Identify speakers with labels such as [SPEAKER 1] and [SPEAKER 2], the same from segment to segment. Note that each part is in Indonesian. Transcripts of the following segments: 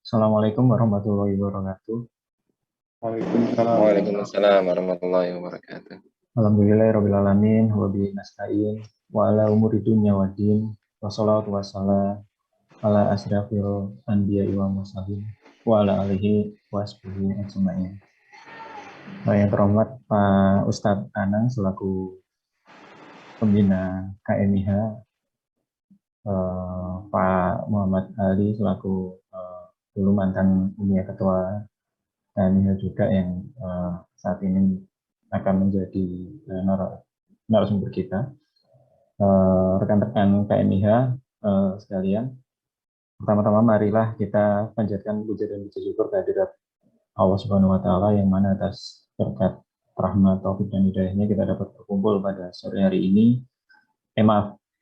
[SPEAKER 1] Assalamualaikum warahmatullahi wabarakatuh.
[SPEAKER 2] Waalaikumsalam.
[SPEAKER 3] Waalaikumsalam warahmatullahi wabarakatuh.
[SPEAKER 1] Alhamdulillahirrahmanirrahim. Wabillahi nasta'in. Wa ala umuri dunya wa din. Wassalatu wassalam ala asrafil anbiya'i wa mursalin. Wa ala alihi wa sahbihi ajma'in. Yang terhormat Pak Ustadz Anang selaku pembina KMIH, Pak Muhammad Ali selaku dulu mantan Ketua KMIH juga yang saat ini akan menjadi narasumber kita. Rekan-rekan KMIH sekalian, pertama-tama marilah kita panjatkan puja dan puji syukur kehadirat Allah Subhanahu wa Ta'ala, yang mana atas berkat rahmat, taufik dan hidayahnya kita dapat berkumpul pada sore hari ini,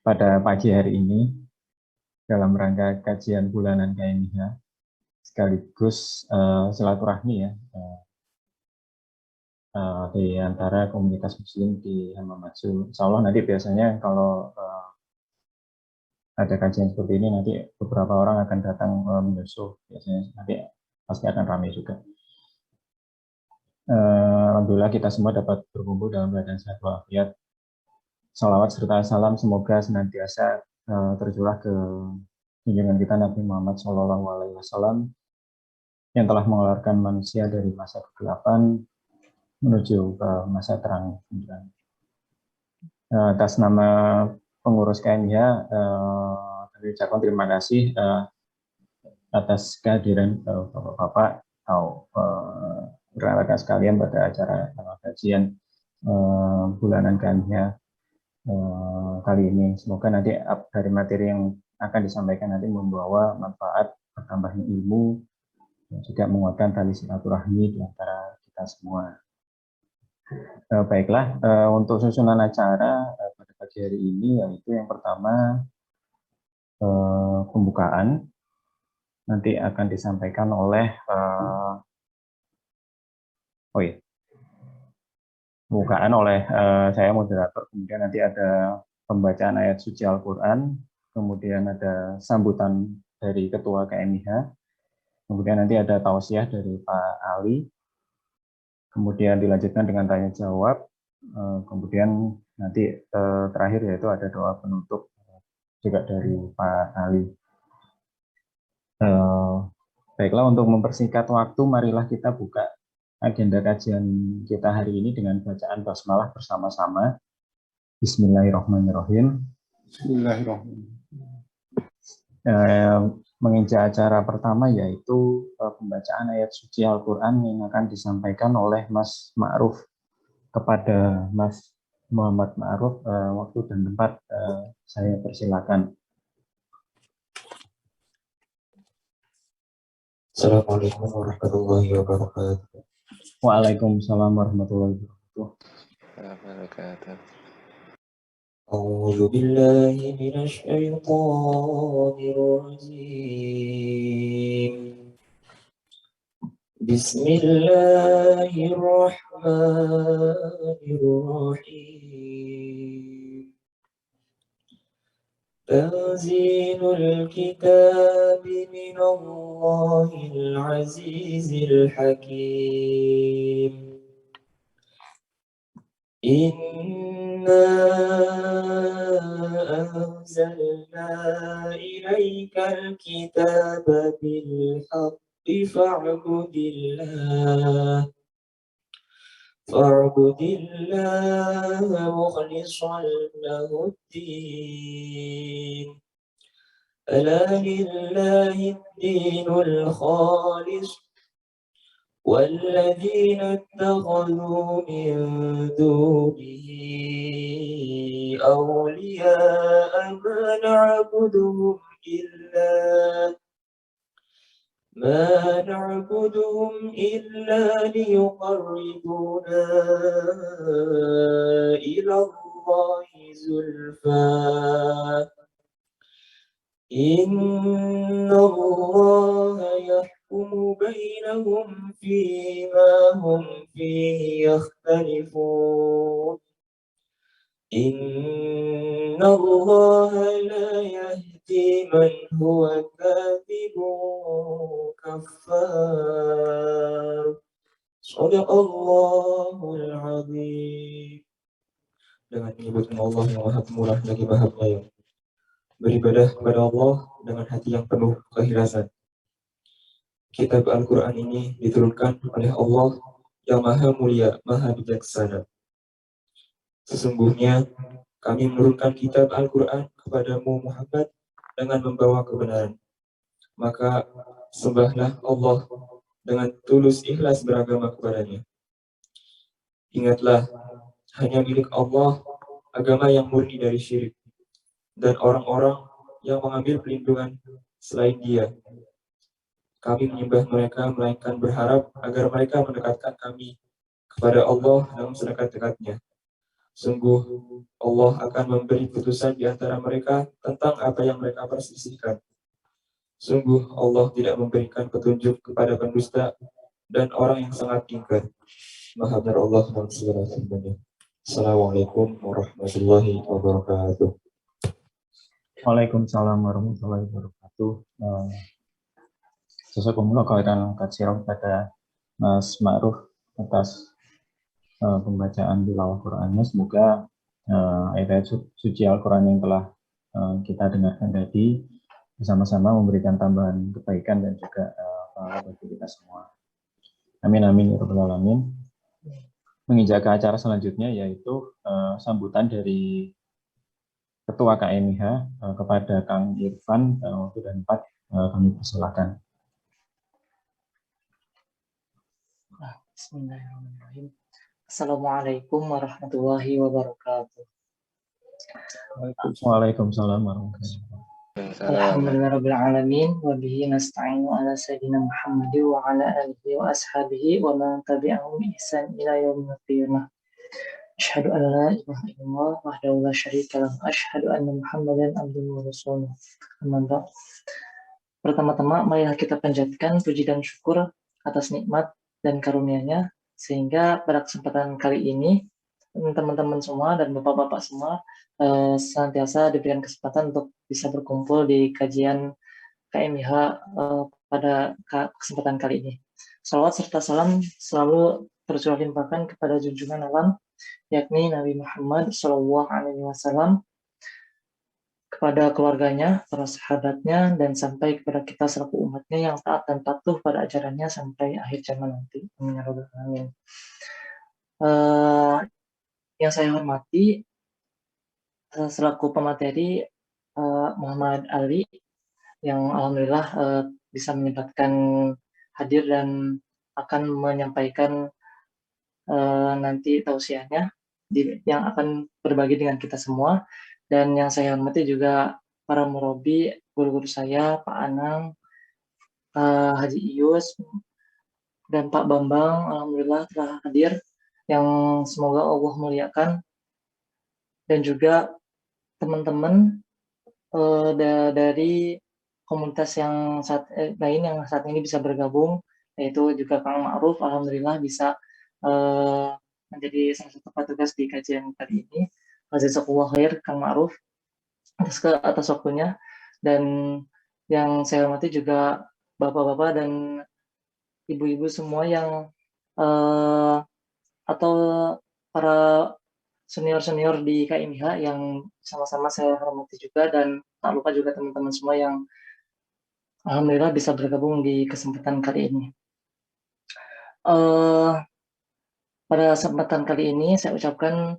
[SPEAKER 1] pada pagi hari ini dalam rangka kajian bulanan KMIH sekaligus silaturahmi ya, di antara komunitas muslim di Hamamatsum. Insya Allah nanti biasanya kalau ada kajian seperti ini, nanti beberapa orang akan datang menyusul, biasanya nanti pasti akan ramai juga. Alhamdulillah kita semua dapat berkumpul dalam keadaan sehat walafiat. Salawat serta salam semoga senantiasa tercurah ke junjungan kita Nabi Muhammad SAW yang telah mengeluarkan manusia dari masa kegelapan menuju ke masa terang. Atas nama pengurus KMIH, kami ucapkan terima kasih atas kehadiran Bapak-Bapak atau rekan-rekan sekalian pada acara kajian bulanan KMIH kali ini. Semoga nanti dari materi yang akan disampaikan nanti membawa manfaat, bertambahnya ilmu, dan juga menguatkan tali silaturahmi di antara kita semua. Baiklah, untuk susunan acara pada pagi hari ini, yaitu yang pertama pembukaan, nanti akan disampaikan oleh pembukaan oleh saya moderator, kemudian nanti ada pembacaan ayat suci Al-Quran, kemudian ada sambutan dari Ketua KMIH, kemudian nanti ada tausiah dari Pak Ali, kemudian dilanjutkan dengan tanya jawab, kemudian nanti terakhir yaitu ada doa penutup juga dari Pak Ali. Baiklah, untuk mempersingkat waktu, marilah kita buka agenda kajian kita hari ini dengan bacaan basmalah bersama-sama. Bismillahirrahmanirrahim. Menginjak acara pertama, yaitu pembacaan ayat suci Al-Quran yang akan disampaikan oleh Mas Ma'ruf kepada Mas Muhammad Ma'ruf. Waktu dan tempat saya persilakan.
[SPEAKER 4] Assalamualaikum warahmatullahi wabarakatuh.
[SPEAKER 1] Waalaikumsalam warahmatullahi
[SPEAKER 3] wabarakatuh.
[SPEAKER 4] A'udzu billahi minasy syaithanir rajim. Bismillahirrahmanirrahim. Tanzilul kitab minallahil azizil hakim. Inna anzalna ilaikal kitaba bil haqqi fa'budillah mukhlishan lahuddin. Ala lillahi ad-dinul khalis والذين اتخذوا من دونه أولياء ما نعبدهم إلا ليقربونا إلى الله زلفى إن الله يحكم بينهم فيما هم فيه يختلفون إن الله لا يهدي من هو كاذب الغفار صدق الله العظيم. Dengan menyebut nama Allah yang Maha Pemurah lagi Maha Penyayang, beribadah kepada Allah dengan hati yang penuh keikhlasan. Kitab Al-Quran ini diturunkan oleh Allah yang Maha Mulia, Maha Bijaksana. Sesungguhnya kami menurunkan kitab Al-Quran kepadamu Muhammad dengan membawa kebenaran. Maka sembahlah Allah dengan tulus ikhlas beragama kepadanya. Ingatlah, hanya milik Allah agama yang murni dari syirik, dan orang-orang yang mengambil perlindungan selain Dia. Kami menyembah mereka melainkan berharap agar mereka mendekatkan kami kepada Allah dalam sedekat-dekatnya. Sungguh Allah akan memberi putusan di antara mereka tentang apa yang mereka perselisihkan. Sungguh Allah tidak memberikan petunjuk kepada pendusta dan orang yang sangat ingkar. Maha benar Allah dalam segala firman-Nya. Assalamualaikum warahmatullahi wabarakatuh.
[SPEAKER 1] Waalaikumsalam warahmatullahi wabarakatuh. Jazakumullah khairan katsiran kepada Mas Ma'ruf atas pembacaan tilawah Qur'annya. Semoga ayat suci Al-Quran yang telah kita dengarkan tadi bersama-sama memberikan tambahan kebaikan dan juga pahala bagi kita semua. Amin amin ya rabbal alamin. Menginjak ke acara selanjutnya yaitu sambutan dari Ketua KMIH kepada Kang Irfan waktu dan 4 kami persilakan.
[SPEAKER 5] Bismillahirrahmanirrahim. Assalamualaikum warahmatullahi wabarakatuh.
[SPEAKER 1] Waalaikumsalam warahmatullahi wabarakatuh.
[SPEAKER 5] Alhamdulillahirabbil alamin wa bihi nasta'inu ala sayyidina Muhammadin wa ala alihi wa ashabihi wa man tabi'ahum bi ihsan ila yaumil qiyamah. Asyhadu an la ilaha illallah wahdahu la syarika lahu wa asyhadu anna Muhammadan abduhu wa rasuluh. Amma ba'd. Pertama-tama marilah kita panjatkan puji dan syukur atas nikmat dan karunia-Nya sehingga pada kesempatan kali ini teman-teman semua dan bapak-bapak semua senantiasa diberikan kesempatan untuk bisa berkumpul di kajian KMIH pada kesempatan kali ini. Salawat serta salam selalu tercurah limpahkan kepada junjungan alam, yakni Nabi Muhammad SAW, kepada keluarganya, para sahabatnya, dan sampai kepada kita selaku umatnya yang taat dan patuh pada ajarannya sampai akhir zaman nanti. Amin. Yang saya hormati selaku pemateri Muhammad Ali yang alhamdulillah bisa menyempatkan hadir dan akan menyampaikan nanti tausiahnya yang akan berbagi dengan kita semua. Dan yang saya hormati juga para murabi, guru-guru saya, Pak Anang, Haji Iyus, dan Pak Bambang, alhamdulillah telah hadir, yang semoga Allah muliakan. Dan juga teman-teman dari komunitas yang lain yang saat ini bisa bergabung, yaitu juga Kang Ma'ruf, alhamdulillah bisa menjadi salah satu petugas di kajian kali ini. Jazakallah khair Kang Ma'ruf atas waktunya. Dan yang saya hormati juga bapak-bapak dan ibu-ibu semua yang atau para senior-senior di KMIH yang sama-sama saya hormati juga, dan tak lupa juga teman-teman semua yang alhamdulillah bisa bergabung di kesempatan kali ini. Pada kesempatan kali ini saya ucapkan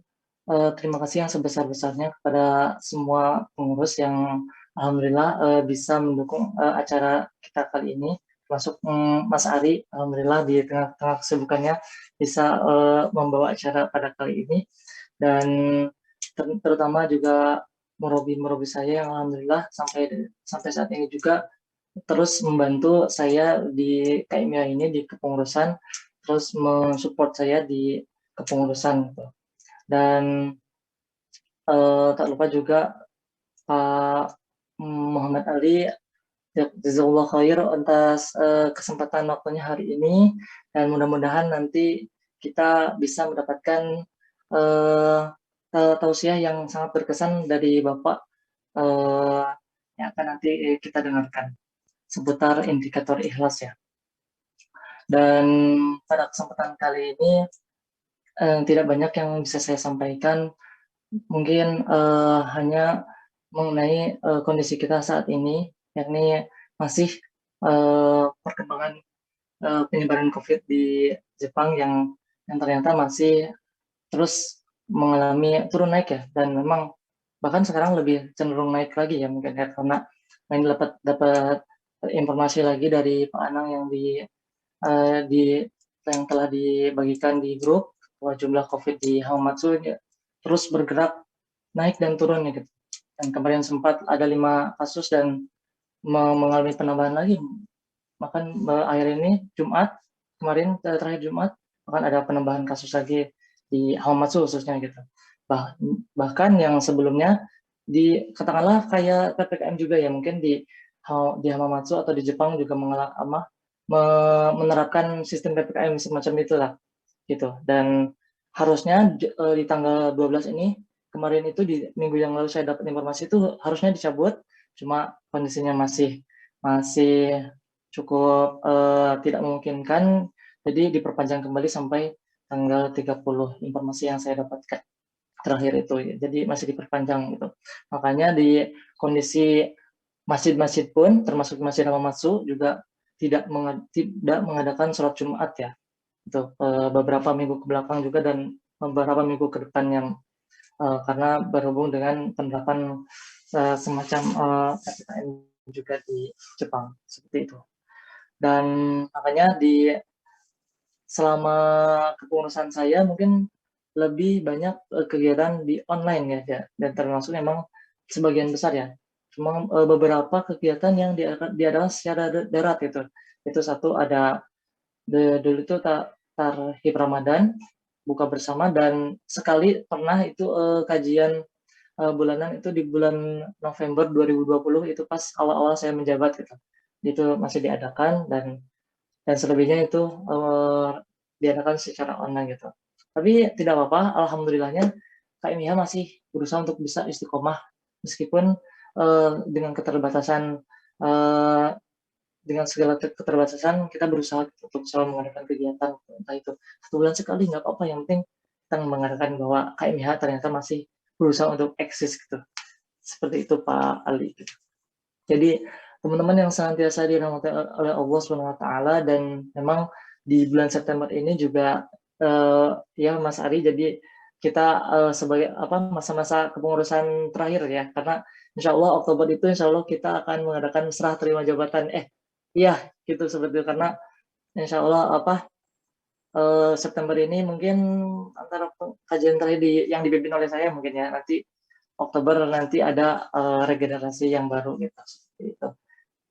[SPEAKER 5] terima kasih yang sebesar-besarnya kepada semua pengurus yang alhamdulillah bisa mendukung acara kita kali ini, termasuk Mas Ari, alhamdulillah di tengah-tengah kesibukannya bisa membawa acara pada kali ini, dan terutama juga murabi-murabi saya yang alhamdulillah sampai saat ini juga terus membantu saya di KMIH ini di kepengurusan, terus mensupport saya di kepengurusan gitu. Dan tak lupa juga Pak Muhammad Ali, jazakallahu khair atas kesempatan waktunya hari ini, dan mudah-mudahan nanti kita bisa mendapatkan tausiah yang sangat berkesan dari Bapak yang akan nanti kita dengarkan seputar indikator ikhlas ya. Dan pada kesempatan kali ini tidak banyak yang bisa saya sampaikan, mungkin hanya mengenai kondisi kita saat ini, yakni masih perkembangan penyebaran COVID di Jepang yang ternyata masih terus mengalami turun naik ya, dan memang bahkan sekarang lebih cenderung naik lagi ya mungkin ya, karena ini dapat informasi lagi dari Pak Anang yang yang telah dibagikan di grup bahwa jumlah COVID di Hamamatsu terus bergerak naik dan turun ya gitu. Dan kemarin sempat ada 5 kasus dan mengalami penambahan lagi. Bahkan akhir ini Jumat kemarin terakhir Jumat bahkan ada penambahan kasus lagi di Hamamatsu khususnya gitu. Bahkan yang sebelumnya katakanlah kayak PPKM juga ya, mungkin di Hamamatsu atau di Jepang juga menerapkan sistem PPKM semacam itulah gitu. Dan harusnya di tanggal 12 ini kemarin itu di minggu yang lalu saya dapat informasi itu harusnya dicabut, cuma kondisinya masih cukup tidak memungkinkan, jadi diperpanjang kembali sampai tanggal 30 informasi yang saya dapatkan terakhir itu ya. Jadi masih diperpanjang gitu. Makanya di kondisi masjid-masjid pun termasuk Masjid Hamamatsu juga tidak mengadakan sholat Jumat ya. Itu beberapa minggu ke belakang juga dan beberapa minggu ke depan yang karena berhubung dengan penerapan semacam PPKM juga di Jepang seperti itu. Dan makanya selama kepengurusan saya mungkin lebih banyak kegiatan di online ya, dan termasuk memang sebagian besar ya. Cuma beberapa kegiatan yang diadakan secara darat itu. Itu satu ada dulu itu Tarhib Ramadan, buka bersama, dan sekali pernah itu kajian bulanan itu di bulan November 2020 itu pas awal-awal saya menjabat gitu. Itu masih diadakan dan selebihnya itu diadakan secara online gitu. Tapi tidak apa-apa, alhamdulillahnya KMIH masih berusaha untuk bisa istiqomah meskipun dengan keterbatasan dengan segala keterbatasan kita berusaha untuk selalu mengadakan kegiatan, entah itu 1 bulan sekali nggak apa-apa, yang penting kita mengadakan bahwa KMIH ternyata masih berusaha untuk eksis gitu. Seperti itu Pak Ali. Jadi teman-teman yang senantiasa dirahmati oleh Allah SWT, dan memang di bulan September ini juga ya Mas Ari, jadi kita sebagai masa-masa kepengurusan terakhir ya, karena Insya Allah Oktober itu Insya Allah kita akan mengadakan serah terima jabatan iya gitu seperti itu, karena Insya Allah September ini mungkin antara kajian terakhir yang dipimpin oleh saya mungkin ya, nanti Oktober nanti ada regenerasi yang baru gitu seperti itu.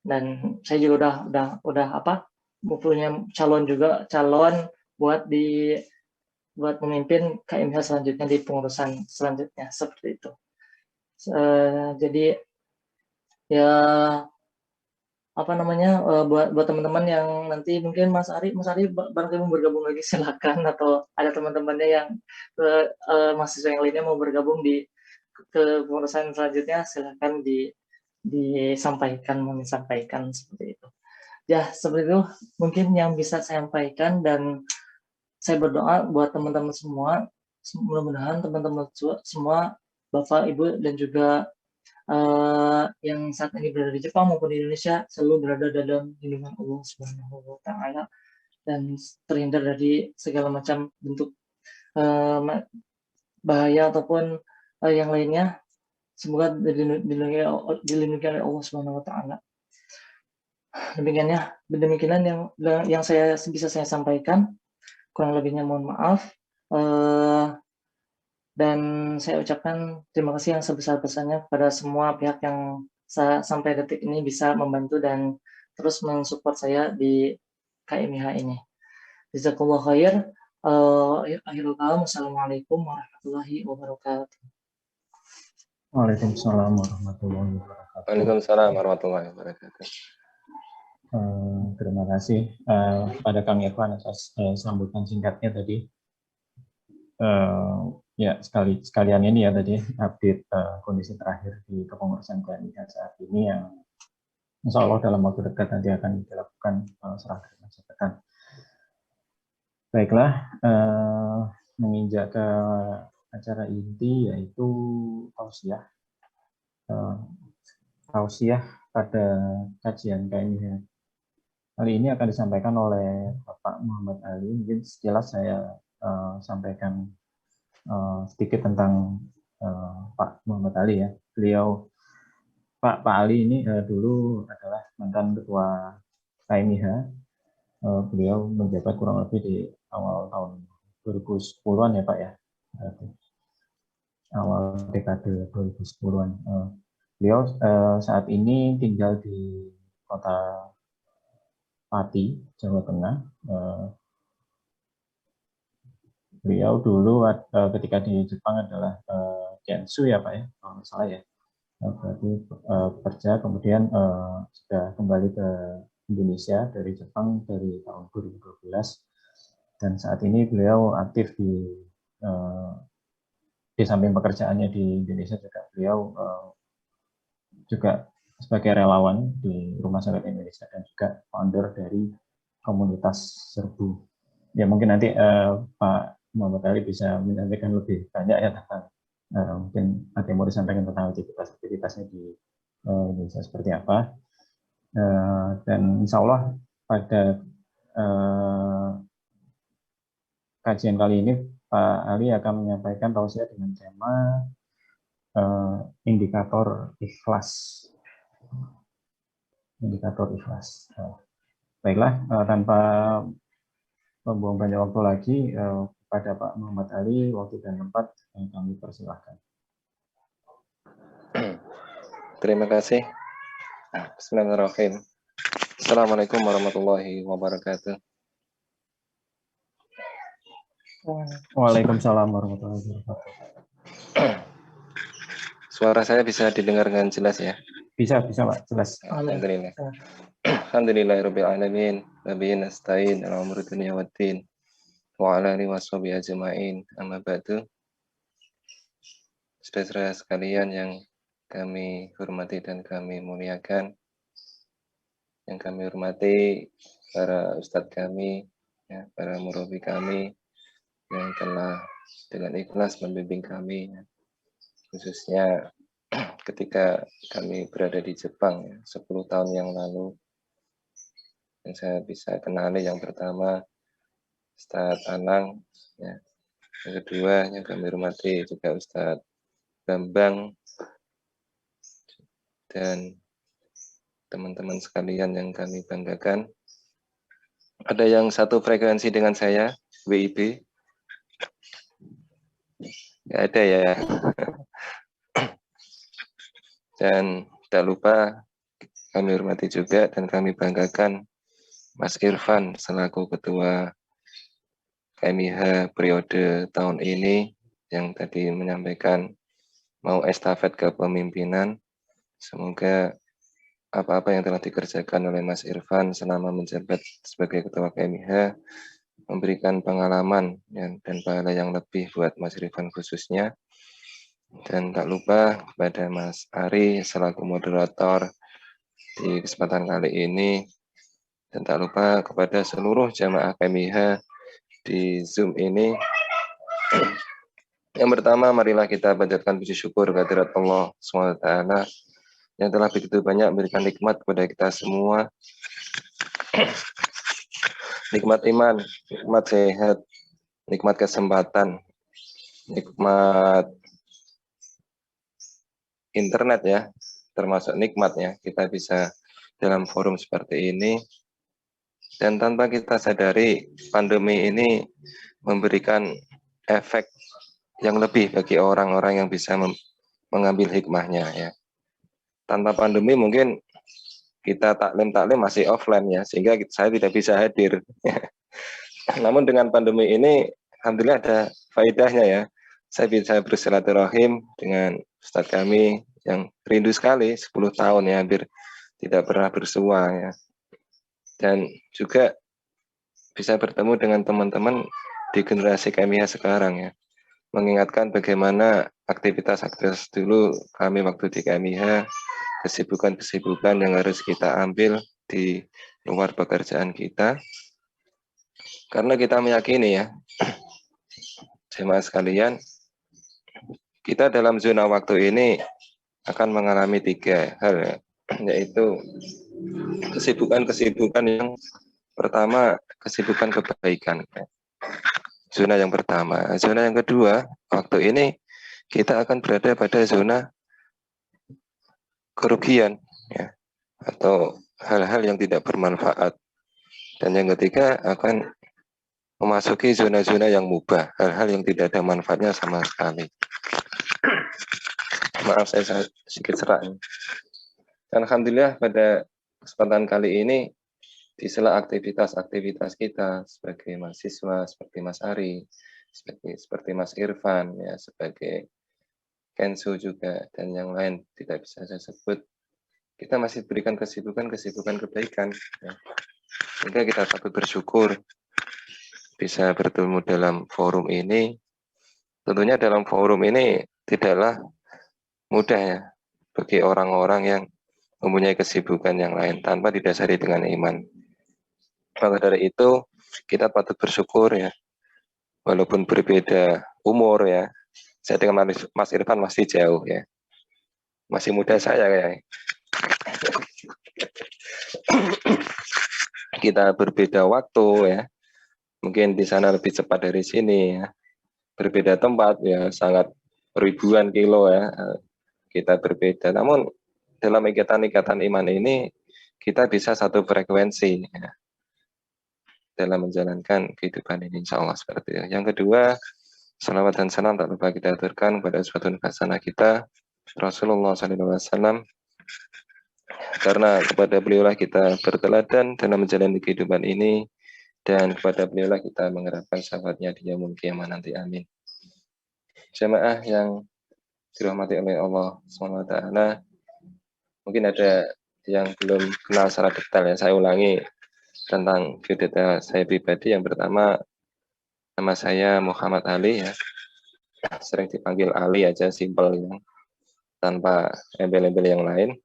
[SPEAKER 5] Dan saya juga udah mempunyai calon buat memimpin KMH selanjutnya di pengurusan selanjutnya seperti itu. Jadi ya buat teman-teman yang nanti mungkin Mas Ari barangkali mau bergabung lagi silakan, atau ada teman-temannya yang mahasiswa yang lainnya mau bergabung di kepengurusan selanjutnya, silakan disampaikan seperti itu. Ya, seperti itu mungkin yang bisa saya sampaikan, dan saya berdoa buat teman-teman semua, mudah-mudahan teman-teman semua, Bapak, Ibu, dan juga yang saat ini berada di Jepang maupun di Indonesia selalu berada dalam lindungan Allah Subhanahu wa Ta'ala dan terhindar dari segala macam bentuk bahaya ataupun yang lainnya. Semoga dilindungi oleh Allah Subhanahu wa Ta'ala. Demikian yang bisa saya sampaikan. Kurang lebihnya mohon maaf. Dan saya ucapkan terima kasih yang sebesar-besarnya kepada semua pihak yang sampai detik ini bisa membantu dan terus mensupport saya di KMIH ini. Jazakallah khair. Akhirul kalam. Wassalamualaikum warahmatullahi wabarakatuh.
[SPEAKER 1] Waalaikumsalam warahmatullahi wabarakatuh.
[SPEAKER 3] Waalaikumsalam warahmatullahi wabarakatuh.
[SPEAKER 1] Terima kasih pada Kang Irfan atas sambutan singkatnya tadi. Ya sekalian ini ya tadi update kondisi terakhir di kepengurusan KMIH saat ini yang Insya Allah dalam waktu dekat nanti akan dilakukan serah terima jabatan. Baiklah, menginjak ke acara inti yaitu tausiah. Tausiah pada kajian KMIH kali ini akan disampaikan oleh Bapak Muhammad Ali. Mungkin sekilas saya sampaikan sedikit tentang Pak Muhammad Ali ya. Beliau Pak Ali ini dulu adalah mantan ketua KMIH. Beliau menjabat kurang lebih di awal tahun 2010-an ya Pak ya. Awal dekade 2010-an. Beliau saat ini tinggal di kota Pati, Jawa Tengah. Beliau dulu ketika di Jepang adalah Gensu ya Pak ya, kalau nggak salah ya. Berarti kerja kemudian sudah kembali ke Indonesia dari Jepang dari tahun 2012 dan saat ini beliau aktif di samping pekerjaannya di Indonesia juga beliau juga sebagai relawan di Rumah Sakit Indonesia dan juga founder dari komunitas Serbu. Ya mungkin nanti Pak Muhammad Ali bisa menyampaikan lebih banyak ya tentang mungkin ada yang mau disampaikan tentang aktivitas-aktivitasnya di Indonesia seperti apa. Dan insya Allah pada kajian kali ini Pak Ali akan menyampaikan tausiah dengan tema indikator ikhlas. Indikator ikhlas. Baiklah, tanpa membuang banyak waktu lagi, kepada Pak Muhammad Ali, waktu dan tempat yang kami persilahkan.
[SPEAKER 3] Terima kasih. Bismillahirrahmanirrahim. Assalamualaikum warahmatullahi wabarakatuh.
[SPEAKER 1] Waalaikumsalam warahmatullahi wabarakatuh.
[SPEAKER 3] Suara saya bisa didengar dengan jelas ya?
[SPEAKER 1] Bisa Pak, jelas.
[SPEAKER 3] Alhamdulillah. Alhamdulillahirabbil alamin, nabiyyin nasta'in ala umuri dunya waddin wa ala alihi washabihi ajmain. Amma ba'du. Saudara sekalian yang kami hormati dan kami muliakan, yang kami hormati para ustadz kami, ya, para murabi kami yang telah dengan ikhlas membimbing kami, ya, khususnya ketika kami berada di Jepang ya, 10 tahun yang lalu. Yang saya bisa kenali yang pertama Ustadz Anang, ya. Yang kedua yang kami hormati juga Ustadz Bambang dan teman-teman sekalian yang kami banggakan. Ada yang satu frekuensi dengan saya, WIB? Nggak ada ya. Dan tak lupa kami hormati juga dan kami banggakan Mas Irfan selaku Ketua KMIH periode tahun ini yang tadi menyampaikan mau estafet kepemimpinan. Semoga apa-apa yang telah dikerjakan oleh Mas Irfan selama menjabat sebagai Ketua KMIH memberikan pengalaman dan pahala yang lebih buat Mas Irfan khususnya. Dan tak lupa kepada Mas Ari selaku moderator di kesempatan kali ini. Dan tak lupa kepada seluruh jamaah KMIH di Zoom ini. Yang pertama, marilah kita panjatkan puji syukur kehadirat Allah SWT yang telah begitu banyak memberikan nikmat kepada kita semua. Nikmat iman, nikmat sehat, nikmat kesempatan, nikmat internet ya, termasuk nikmatnya kita bisa dalam forum seperti ini. Dan tanpa kita sadari, pandemi ini memberikan efek yang lebih bagi orang-orang yang bisa mengambil hikmahnya ya. Tanpa pandemi mungkin kita taklim masih offline ya, sehingga saya tidak bisa hadir. Namun dengan pandemi ini, alhamdulillah ada faedahnya ya. Saya bisa bersilaturahim dengan Ustadz kami yang rindu sekali, 10 tahun ya, hampir tidak pernah bersua ya. Dan juga bisa bertemu dengan teman-teman di generasi KMIH sekarang ya. Mengingatkan bagaimana aktivitas-aktivitas dulu kami waktu di KMIH, kesibukan-kesibukan yang harus kita ambil di luar pekerjaan kita. Karena kita meyakini ya, jemaah sekalian, kita dalam zona waktu ini akan mengalami 3 hal, ya, yaitu kesibukan-kesibukan yang pertama, kesibukan kebaikan. Zona yang pertama. Zona yang kedua, waktu ini kita akan berada pada zona kerugian, ya, atau hal-hal yang tidak bermanfaat. Dan yang ketiga akan memasuki zona-zona yang mubah, hal-hal yang tidak ada manfaatnya sama sekali. Maaf saya sedikit serak. Dan alhamdulillah pada kesempatan kali ini di sela aktivitas-aktivitas kita sebagai mahasiswa, seperti Mas Ari, seperti Mas Irfan, ya, sebagai Kenzo juga, dan yang lain tidak bisa saya sebut, kita masih berikan kesibukan-kesibukan kebaikan. Ya. Sehingga kita patut bersyukur bisa bertemu dalam forum ini. Tentunya dalam forum ini tidaklah mudah ya bagi orang-orang yang mempunyai kesibukan yang lain tanpa didasari dengan iman. Maka dari itu kita patut bersyukur ya, walaupun berbeda umur ya. Saya dengan Mas Irfan masih jauh ya, masih muda saya kayak. Kita berbeda waktu ya, mungkin di sana lebih cepat dari sini ya. Berbeda tempat ya, sangat ribuan kilo ya, kita berbeda. Namun dalam ikatan-ikatan iman ini kita bisa satu frekuensi ya, dalam menjalankan kehidupan ini, insya Allah seperti itu. Yang kedua, salawat dan salam tak lupa kita aturkan pada uswatun hasanah kita Rasulullah SAW, karena kepada beliaulah kita berteladan dalam menjalani kehidupan ini, dan kepada beliaulah kita mengharapkan syafaatnya di yaumul qiyamah nanti. Amin. Jemaah yang dirahmati oleh Allah SWT, mungkin ada yang belum kenal secara detail ya, saya ulangi tentang biodata saya pribadi. Yang pertama, nama saya Muhammad Ali ya, sering dipanggil Ali aja, simpel ya, tanpa embel-embel yang lain.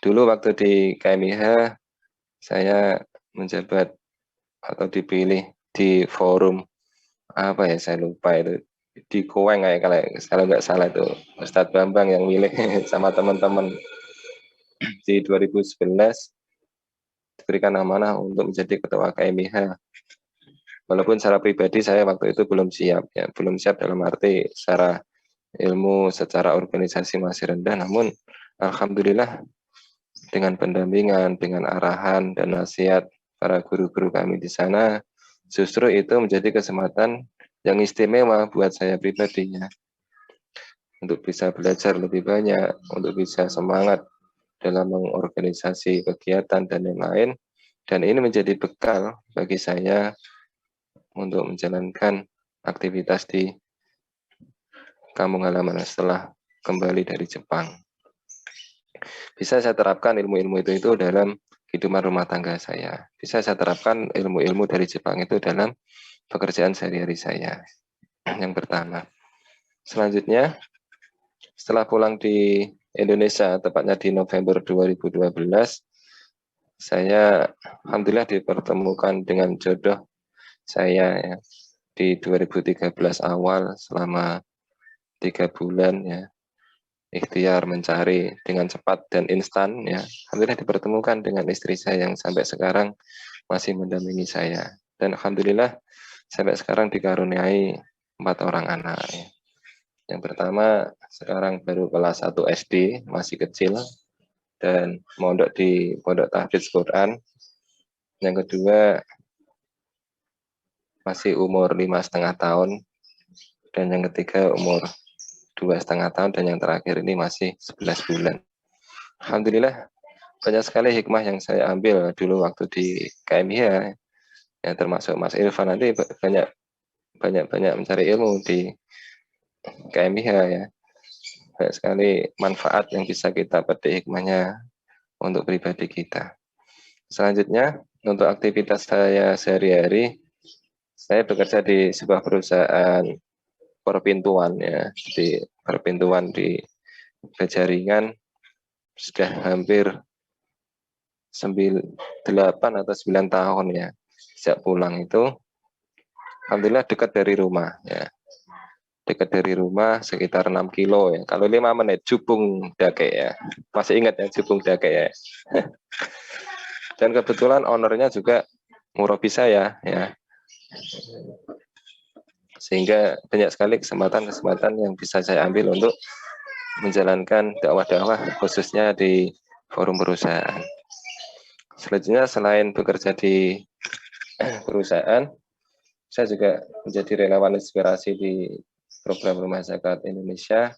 [SPEAKER 3] Dulu waktu di KMIH saya menjabat atau dipilih di forum apa ya, saya lupa itu, di Koweng kalau nggak salah itu Ustadz Bambang yang milih sama teman-teman di 2011, diberikan amanah untuk menjadi ketua KMIH. Walaupun secara pribadi saya waktu itu belum siap ya, belum siap dalam arti secara ilmu, secara organisasi masih rendah, namun alhamdulillah dengan pendampingan, dengan arahan dan nasihat para guru-guru kami di sana, justru itu menjadi kesempatan yang istimewa buat saya pribadinya, untuk bisa belajar lebih banyak, untuk bisa semangat dalam mengorganisasi kegiatan dan lain-lain. Dan ini menjadi bekal bagi saya untuk menjalankan aktivitas di kampung halaman setelah kembali dari Jepang. Bisa saya terapkan ilmu-ilmu itu dalam kehidupan rumah tangga saya. Bisa saya terapkan ilmu-ilmu dari Jepang itu dalam pekerjaan sehari-hari saya. Yang pertama. Selanjutnya, setelah pulang di Indonesia, tepatnya di November 2012, saya alhamdulillah dipertemukan dengan jodoh saya ya, di 2013 awal, selama 3 bulan ya, ikhtiar mencari dengan cepat dan instan ya, alhamdulillah dipertemukan dengan istri saya yang sampai sekarang masih mendampingi saya, dan alhamdulillah sampai sekarang dikaruniai 4 orang anak ya. Yang pertama sekarang baru kelas 1 SD, masih kecil dan mondok di Pondok Tahfidz Quran. Yang kedua masih umur 5,5 tahun, dan yang ketiga umur 2,5 tahun, dan yang terakhir ini masih 11 bulan. Alhamdulillah banyak sekali hikmah yang saya ambil dulu waktu di KMIH ya, termasuk Mas Irfan nanti banyak mencari ilmu di KMIH ya. Banyak sekali manfaat yang bisa kita petik hikmahnya untuk pribadi kita. Selanjutnya, untuk aktivitas saya sehari-hari, saya bekerja di sebuah perusahaan perpintuan ya, di perpintuan di Bajaringan sudah hampir 8 atau 9 tahun ya. sejak pulang itu alhamdulillah dekat dari rumah ya. Dekat dari rumah sekitar 6 kilo ya. Kalau 5 menit Jubung Dake ya. Masih ingat ya Jubung Dake ya. Dan kebetulan ownernya juga murabi saya ya. Sehingga banyak sekali kesempatan-kesempatan yang bisa saya ambil untuk menjalankan dakwah-dakwah khususnya di forum perusahaan. Selanjutnya selain bekerja di perusahaan, saya juga menjadi relawan inspirasi di program Rumah Zakat Indonesia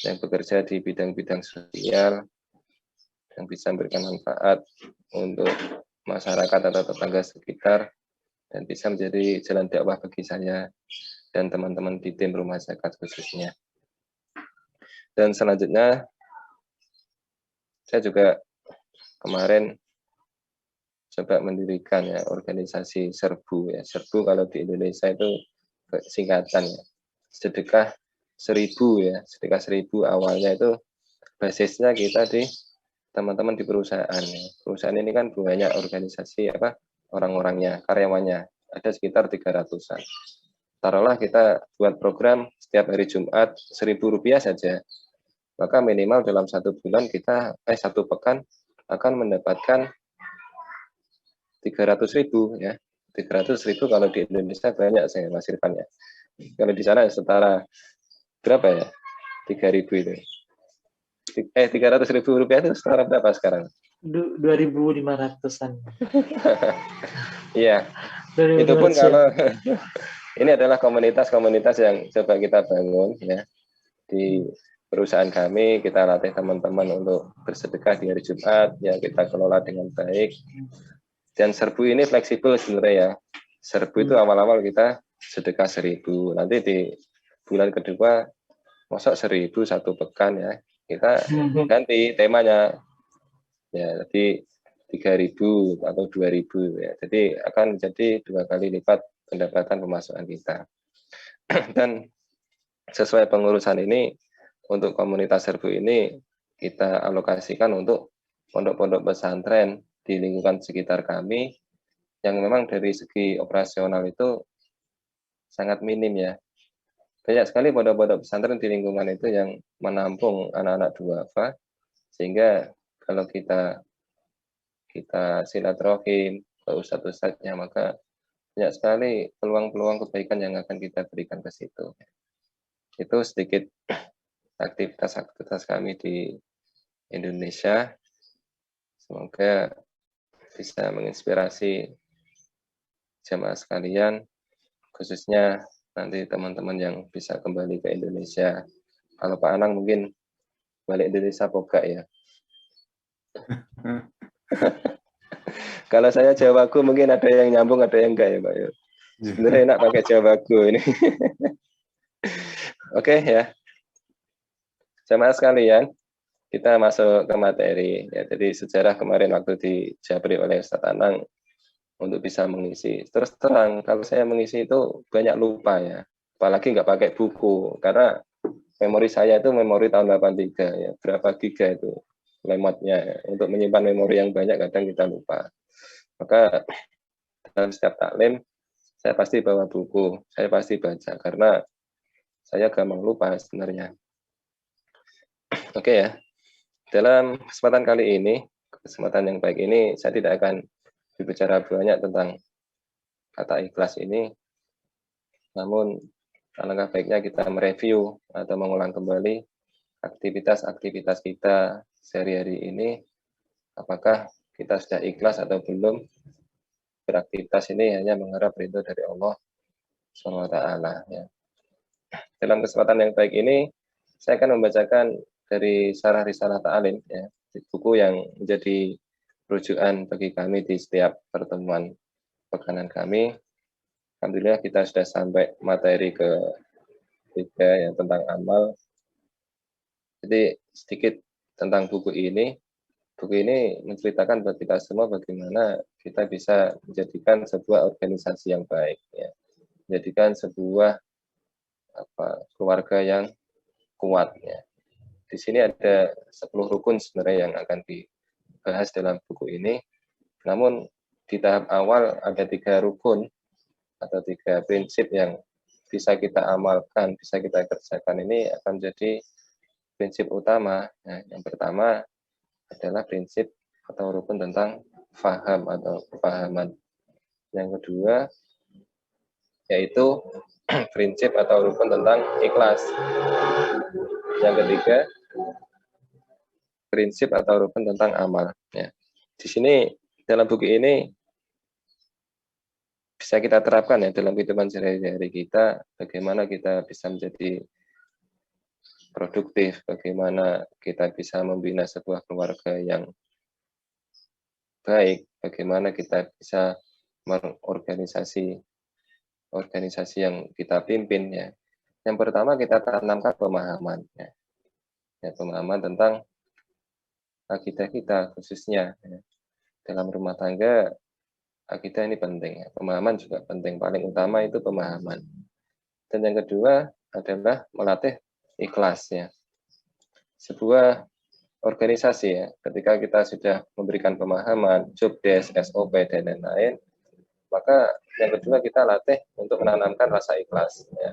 [SPEAKER 3] yang bekerja di bidang-bidang sosial yang bisa memberikan manfaat untuk masyarakat atau tetangga sekitar dan bisa menjadi jalan dakwah bagi saya dan teman-teman di tim Rumah Zakat khususnya. Dan selanjutnya saya juga kemarin coba mendirikan ya organisasi serbu ya. Serbu kalau di Indonesia itu singkatan ya. Sedekah 1000 ya. Sedekah 1000 awalnya itu basisnya kita di teman-teman di perusahaan ya. Perusahaan ini kan banyak organisasi apa orang-orangnya, karyawannya. Ada sekitar 300-an. Taruhlah kita buat program setiap hari Jumat Rp1.000 saja. Maka minimal dalam 1 bulan kita 1 pekan akan mendapatkan 300.000 ya. 300.000 kalau di Indonesia banyak saya Mas Irfan ya. Kalau di sana setara berapa ya? 3.000 itu. 300.000 rupiah itu setara berapa sekarang?
[SPEAKER 5] 2.500-an.
[SPEAKER 3] Iya. Itu pun kalau ini adalah komunitas-komunitas yang coba kita bangun ya di perusahaan kami. Kita latih teman-teman untuk bersedekah di hari Jumat ya, kita kelola dengan baik. Dan serbu ini fleksibel sebenarnya ya. Serbu itu awal-awal kita sedekah 1.000. Nanti di bulan kedua masuk 1.000 1 pekan ya. Kita ganti temanya. Ya, jadi 3.000 atau 2.000 ya. Jadi akan menjadi 2 kali lipat pendapatan pemasukan kita. Dan sesuai pengurusan ini untuk komunitas serbu ini kita alokasikan untuk pondok-pondok pesantren di lingkungan sekitar kami yang memang dari segi operasional itu sangat minim ya. Banyak sekali pondok-pondok pesantren di lingkungan itu yang menampung anak-anak duafa, sehingga kalau kita silaturahim ke ustadz-ustadznya, maka banyak sekali peluang-peluang kebaikan yang akan kita berikan ke situ. Itu sedikit aktivitas-aktivitas kami di Indonesia. Semoga bisa menginspirasi jamaah sekalian, khususnya nanti teman-teman yang bisa kembali ke Indonesia. Kalau Pak Anang mungkin balik Indonesia poga ya. Kalau saya Jawaku mungkin ada yang nyambung, ada yang enggak ya Pak. Sebenarnya enak pakai Jawaku ini. Oke ya. Jamaah sekalian, kita masuk ke materi. Ya, jadi sejarah kemarin waktu dijabri oleh Ustadz Anang untuk bisa mengisi. Terus terang, kalau saya mengisi itu banyak lupa ya. Apalagi nggak pakai buku, karena memori saya itu memori tahun 83 ya. Berapa giga itu lemotnya ya. Untuk menyimpan memori yang banyak kadang kita lupa. Maka dalam setiap taklim, saya pasti bawa buku, saya pasti baca, karena saya gampang lupa sebenarnya. Oke ya. Dalam kesempatan kali ini, kesempatan yang baik ini, saya tidak akan berbicara banyak tentang kata ikhlas ini, namun alangkah baiknya kita mereview atau mengulang kembali aktivitas-aktivitas kita sehari-hari ini, apakah kita sudah ikhlas atau belum beraktivitas ini hanya mengharap ridho dari Allah SWT ya. Dalam kesempatan yang baik ini, saya akan membacakan dari Syarah Risalah Ta'alim ya, buku yang menjadi rujukan bagi kami di setiap pertemuan pekanan kami. Alhamdulillah kita sudah sampai materi ketiga yang tentang amal. Jadi sedikit tentang buku ini. Buku ini menceritakan bagi kita semua bagaimana kita bisa menjadikan sebuah organisasi yang baik ya. Menjadikan sebuah keluarga yang kuat ya. Di sini ada 10 rukun sebenarnya yang akan dibahas dalam buku ini. Namun di tahap awal ada 3 rukun atau 3 prinsip yang bisa kita amalkan, bisa kita kerjakan, ini akan menjadi prinsip utama. Nah, yang pertama adalah prinsip atau rukun tentang faham atau kepahaman. Yang kedua yaitu prinsip atau rukun tentang ikhlas. Yang ketiga prinsip atau rukun tentang amal. Ya. Di sini dalam buku ini bisa kita terapkan ya dalam kehidupan sehari-hari kita, bagaimana kita bisa menjadi produktif, bagaimana kita bisa membina sebuah keluarga yang baik, bagaimana kita bisa mengorganisasi organisasi yang kita pimpin ya. Yang pertama kita tanamkan pemahaman ya. Ya, pemahaman tentang akidah kita khususnya ya. Dalam rumah tangga akidah ini penting ya. Pemahaman juga penting, paling utama itu pemahaman. Dan yang kedua adalah melatih ikhlas ya. Sebuah organisasi ya, ketika kita sudah memberikan pemahaman, job desk, SOP dan lain-lain, maka yang kedua kita latih untuk menanamkan rasa ikhlas ya.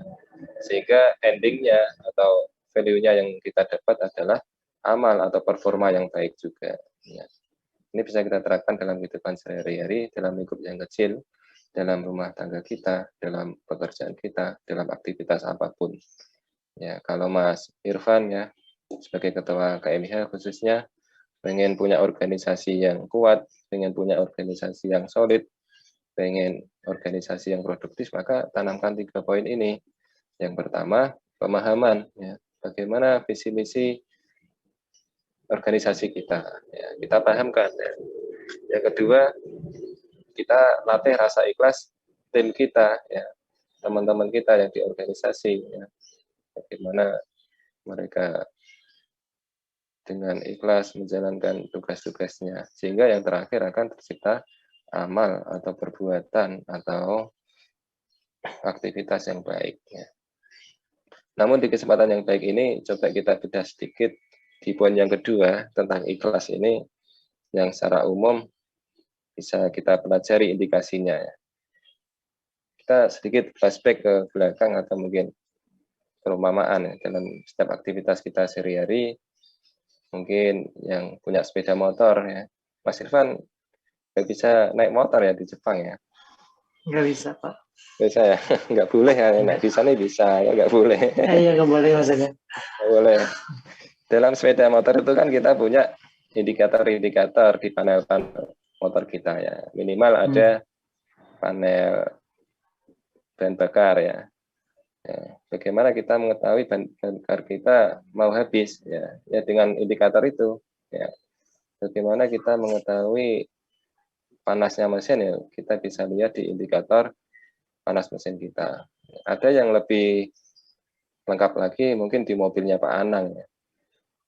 [SPEAKER 3] Sehingga endingnya atau value-nya yang kita dapat adalah amal atau performa yang baik juga ya. Ini bisa kita terapkan dalam kehidupan sehari-hari, dalam lingkup yang kecil, dalam rumah tangga kita, dalam pekerjaan kita, dalam aktivitas apapun. Ya, kalau Mas Irfan ya sebagai ketua KMIH khususnya pengen punya organisasi yang kuat, pengen punya organisasi yang solid, pengen organisasi yang produktif, maka tanamkan 3 poin ini. Yang pertama, pemahaman ya. Bagaimana visi misi organisasi kita ya, kita pahamkan ya. Yang kedua, kita latih rasa ikhlas tim kita ya, teman-teman kita yang di organisasi ya. Bagaimana mereka dengan ikhlas menjalankan tugas-tugasnya, sehingga yang terakhir akan tercipta amal atau perbuatan atau aktivitas yang baik ya. Namun di kesempatan yang baik ini coba kita bedah sedikit di poin yang kedua tentang ikhlas ini, yang secara umum bisa kita pelajari indikasinya ya. Kita sedikit flashback ke belakang atau mungkin perumpamaan ya, dalam setiap aktivitas kita sehari-hari. Mungkin yang punya sepeda motor ya, Mas Irfan nggak bisa naik motor ya di Jepang ya?
[SPEAKER 5] Nggak bisa, Pak.
[SPEAKER 3] Bisa ya? Nggak boleh ya, naik di sana bisa, ya nggak boleh.
[SPEAKER 5] Iya, nggak boleh maksudnya.
[SPEAKER 3] Nggak boleh. Dalam sepeda motor itu kan kita punya indikator-indikator di panel motor kita ya. Minimal ada panel bahan bakar ya. Ya, bagaimana kita mengetahui bahan bakar kita mau habis ya? Ya dengan indikator itu ya. Bagaimana kita mengetahui panasnya mesin ya? Kita bisa lihat di indikator panas mesin kita. Ada yang lebih lengkap lagi mungkin di mobilnya Pak Anang ya.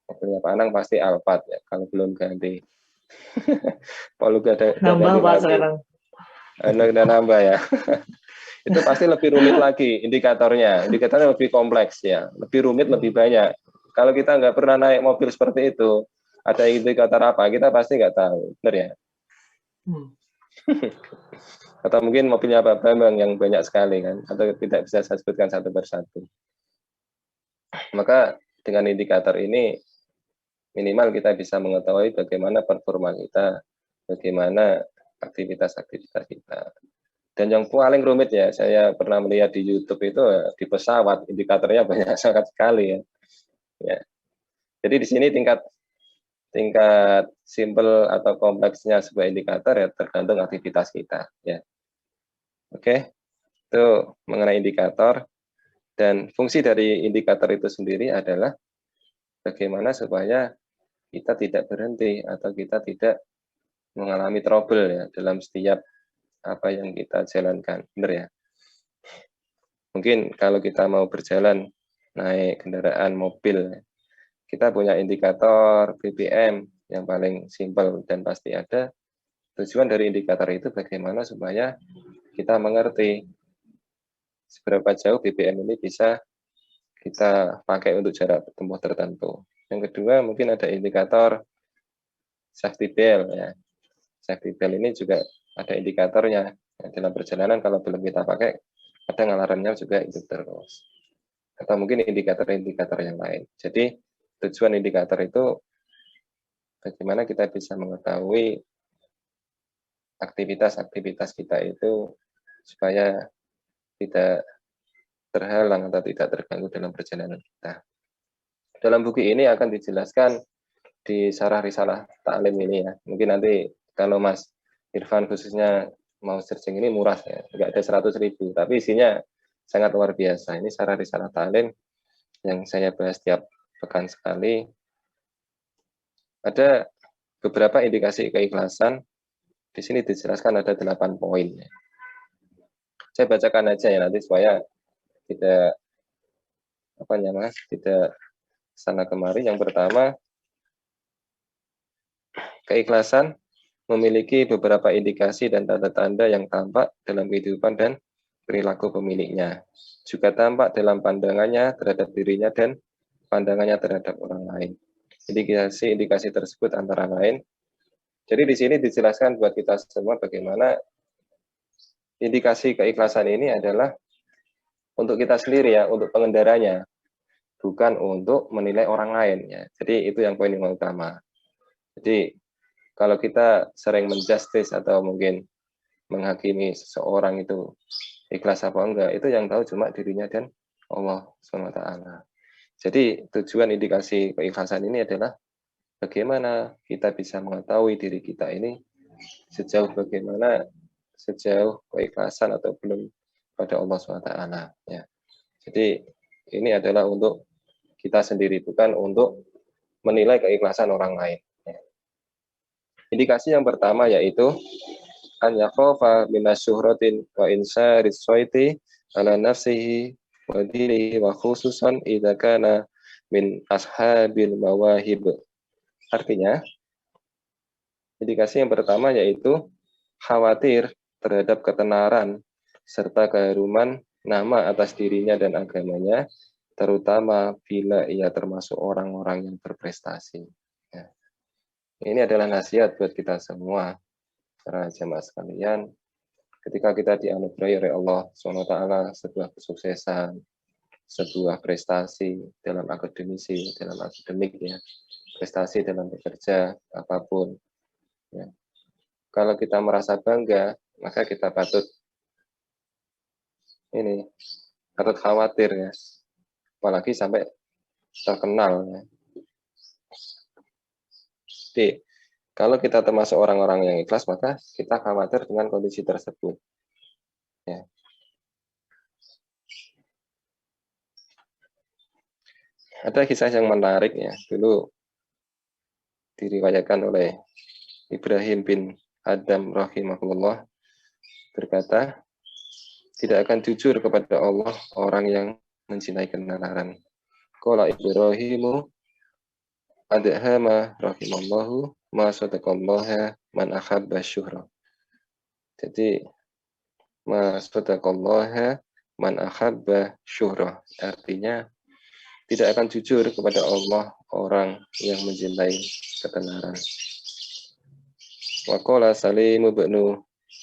[SPEAKER 3] Mobilnya Pak Anang pasti Alphard ya, kalau belum ganti. Kalau ada
[SPEAKER 5] Nambah Pak sekarang.
[SPEAKER 3] Udah nambah ya. Itu pasti lebih rumit lagi indikatornya. Indikatornya lebih kompleks ya, lebih rumit, lebih banyak. Kalau kita nggak pernah naik mobil seperti itu, ada indikator apa, kita pasti nggak tahu, benar ya? Atau mungkin mobilnya Pak Bambang yang banyak sekali kan, atau tidak bisa saya sebutkan satu persatu. Maka dengan indikator ini minimal kita bisa mengetahui bagaimana performa kita, bagaimana aktivitas-aktivitas kita. Dan yang paling rumit ya, saya pernah melihat di YouTube itu di pesawat, indikatornya banyak sangat sekali ya. Ya. Jadi di sini tingkat simple atau kompleksnya sebuah indikator ya tergantung aktivitas kita ya. Oke, itu mengenai indikator. Dan fungsi dari indikator itu sendiri adalah bagaimana supaya kita tidak berhenti atau kita tidak mengalami trouble ya dalam setiap apa yang kita jalankan, benar ya? Mungkin kalau kita mau berjalan naik kendaraan mobil, kita punya indikator BBM yang paling simpel dan pasti ada. Tujuan dari indikator itu bagaimana supaya kita mengerti seberapa jauh BBM ini bisa kita pakai untuk jarak tempuh tertentu. Yang kedua mungkin ada indikator safety belt ya. Safety belt ini juga ada indikatornya. Dalam perjalanan kalau belum kita pakai, kadang alarmnya juga itu terus. Atau mungkin indikator-indikator yang lain. Jadi tujuan indikator itu bagaimana kita bisa mengetahui aktivitas-aktivitas kita itu supaya tidak terhalang atau tidak terganggu dalam perjalanan kita. Dalam buku ini akan dijelaskan di Syarah Risalah Ta'lim ini ya. Mungkin nanti kalau Mas Irfan khususnya mau searching ini murah ya, nggak ada 100.000, tapi isinya sangat luar biasa. Ini Syarah Risalah Ta'lim yang saya bahas tiap pekan sekali. Ada beberapa indikasi keikhlasan. Di sini dijelaskan ada 8 poin. Saya bacakan aja ya nanti supaya tidak tidak sana kemari. Yang pertama, keikhlasan memiliki beberapa indikasi dan tanda-tanda yang tampak dalam kehidupan dan perilaku pemiliknya. Juga tampak dalam pandangannya terhadap dirinya dan pandangannya terhadap orang lain. Indikasi tersebut antara lain. Jadi di sini dijelaskan buat kita semua bagaimana indikasi keikhlasan ini adalah untuk kita sendiri ya, untuk pengendaranya, bukan untuk menilai orang lain ya. Jadi itu yang poin yang utama. Jadi kalau kita sering menjustice atau mungkin menghakimi seseorang itu ikhlas apa enggak, itu yang tahu cuma dirinya dan Allah SWT. Jadi tujuan indikasi keikhlasan ini adalah bagaimana kita bisa mengetahui diri kita ini sejauh keikhlasan atau belum pada Allah SWT. Ya. Jadi ini adalah untuk kita sendiri, bukan untuk menilai keikhlasan orang lain. Ya. Indikasi yang pertama yaitu an yakhafa minasyuhratin wa insaris swaiti ala nafsihi wa dinihi wa khususan idza kana min ashabil mawahib. Artinya, indikasi yang pertama yaitu khawatir terhadap ketenaran serta keharuman nama atas dirinya dan agamanya, terutama bila ia termasuk orang-orang yang berprestasi. Ya. Ini adalah nasihat buat kita semua, para jemaah sekalian. Ketika kita dianugerahi oleh Allah SWT sebuah kesuksesan, sebuah prestasi dalam akademik ya, prestasi dalam bekerja apapun. Ya. Kalau kita merasa bangga, maka kita patut khawatir ya, apalagi sampai terkenal. Ya. Jadi, kalau kita termasuk orang-orang yang ikhlas, maka kita khawatir dengan kondisi tersebut. Ya. Ada kisah yang menarik ya, dulu diriwayatkan oleh Ibrahim bin Adam rahimahullah, berkata, tidak akan jujur kepada Allah orang yang mencintai ketenaran. Qala Ibrahimu adhama rahimallahu ma sadaqallaha man akhabba syuhra. Jadi ma sadaqallaha man akhabba syuhra. Artinya tidak akan jujur kepada Allah orang yang mencintai ketenaran. Wa qala Salim bin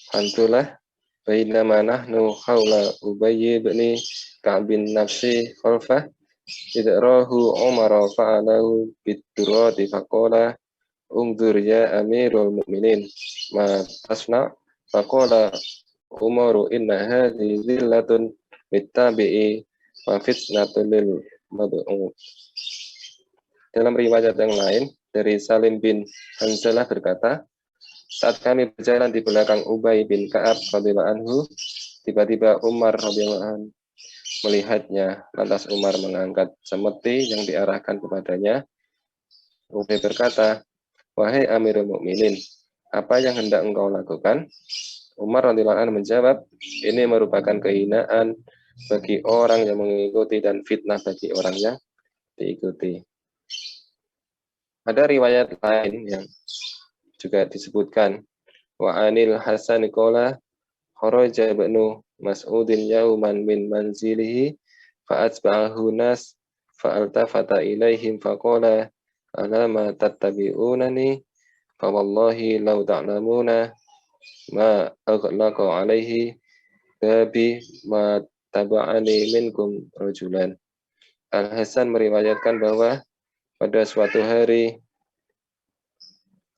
[SPEAKER 3] Hantulah bainama nahnu haula Ubay bin Ka'b bin nafsi khalfah idrahu Umar fa'alahu bid-durati faqala ungdur ya amirul mu'minin ma tasna faqala Umaru inna hadhihi zillatun bittabi'i wa fitnatun lil mab'ud. Dalam riwayat yang lain dari Salim bin Hanzalah berkata, saat kami berjalan di belakang Ubay bin Ka'ab radhiyallahu anhu, tiba-tiba Umar radhiyallahu anhu melihatnya. Lantas Umar mengangkat semeti yang diarahkan kepadanya. Ubay berkata, wahai Amirul Mukminin, apa yang hendak engkau lakukan? Umar radhiyallahu anhu menjawab, ini merupakan kehinaan bagi orang yang mengikuti dan fitnah bagi orang yang diikuti. Ada riwayat lain yang juga disebutkan, wa anil Hasan qala kharaja ibnu Mas'udin yauman min manzilihi fa'atba'ahu nas fa'altafata ilaihim faqala alama tattabi'unani fa wallahi law ta'lamuna ma aghlaqa alaihi babi ma taba'ani minkum rajulan. Al-Hasan meriwayatkan bahwa pada suatu hari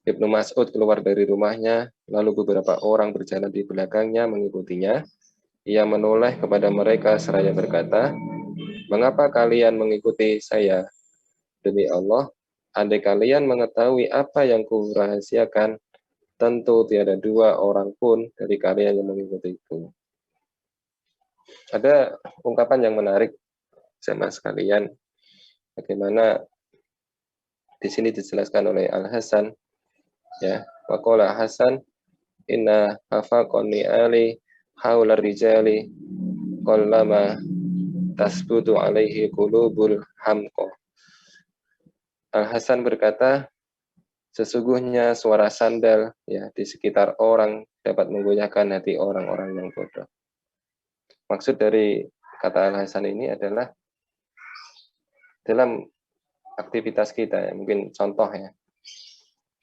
[SPEAKER 3] Ibnu Mas'ud keluar dari rumahnya, lalu beberapa orang berjalan di belakangnya mengikutinya. Ia menoleh kepada mereka seraya berkata, "Mengapa kalian mengikuti saya? Demi Allah, andai kalian mengetahui apa yang kurahasiakan, tentu tiada dua orang pun dari kalian yang mengikutiku." Ada ungkapan yang menarik, sama sekalian, bagaimana di sini dijelaskan oleh Al-Hasan, ya, waqala Hasan, inna hafaqani ali haula rijali qallama tasbutu alaihi qulubul hamqa. Al-Hasan berkata, sesungguhnya suara sandal ya di sekitar orang dapat menggoyahkan hati orang-orang yang bodoh. Maksud dari kata Al-Hasan ini adalah dalam aktivitas kita, ya, mungkin contoh ya,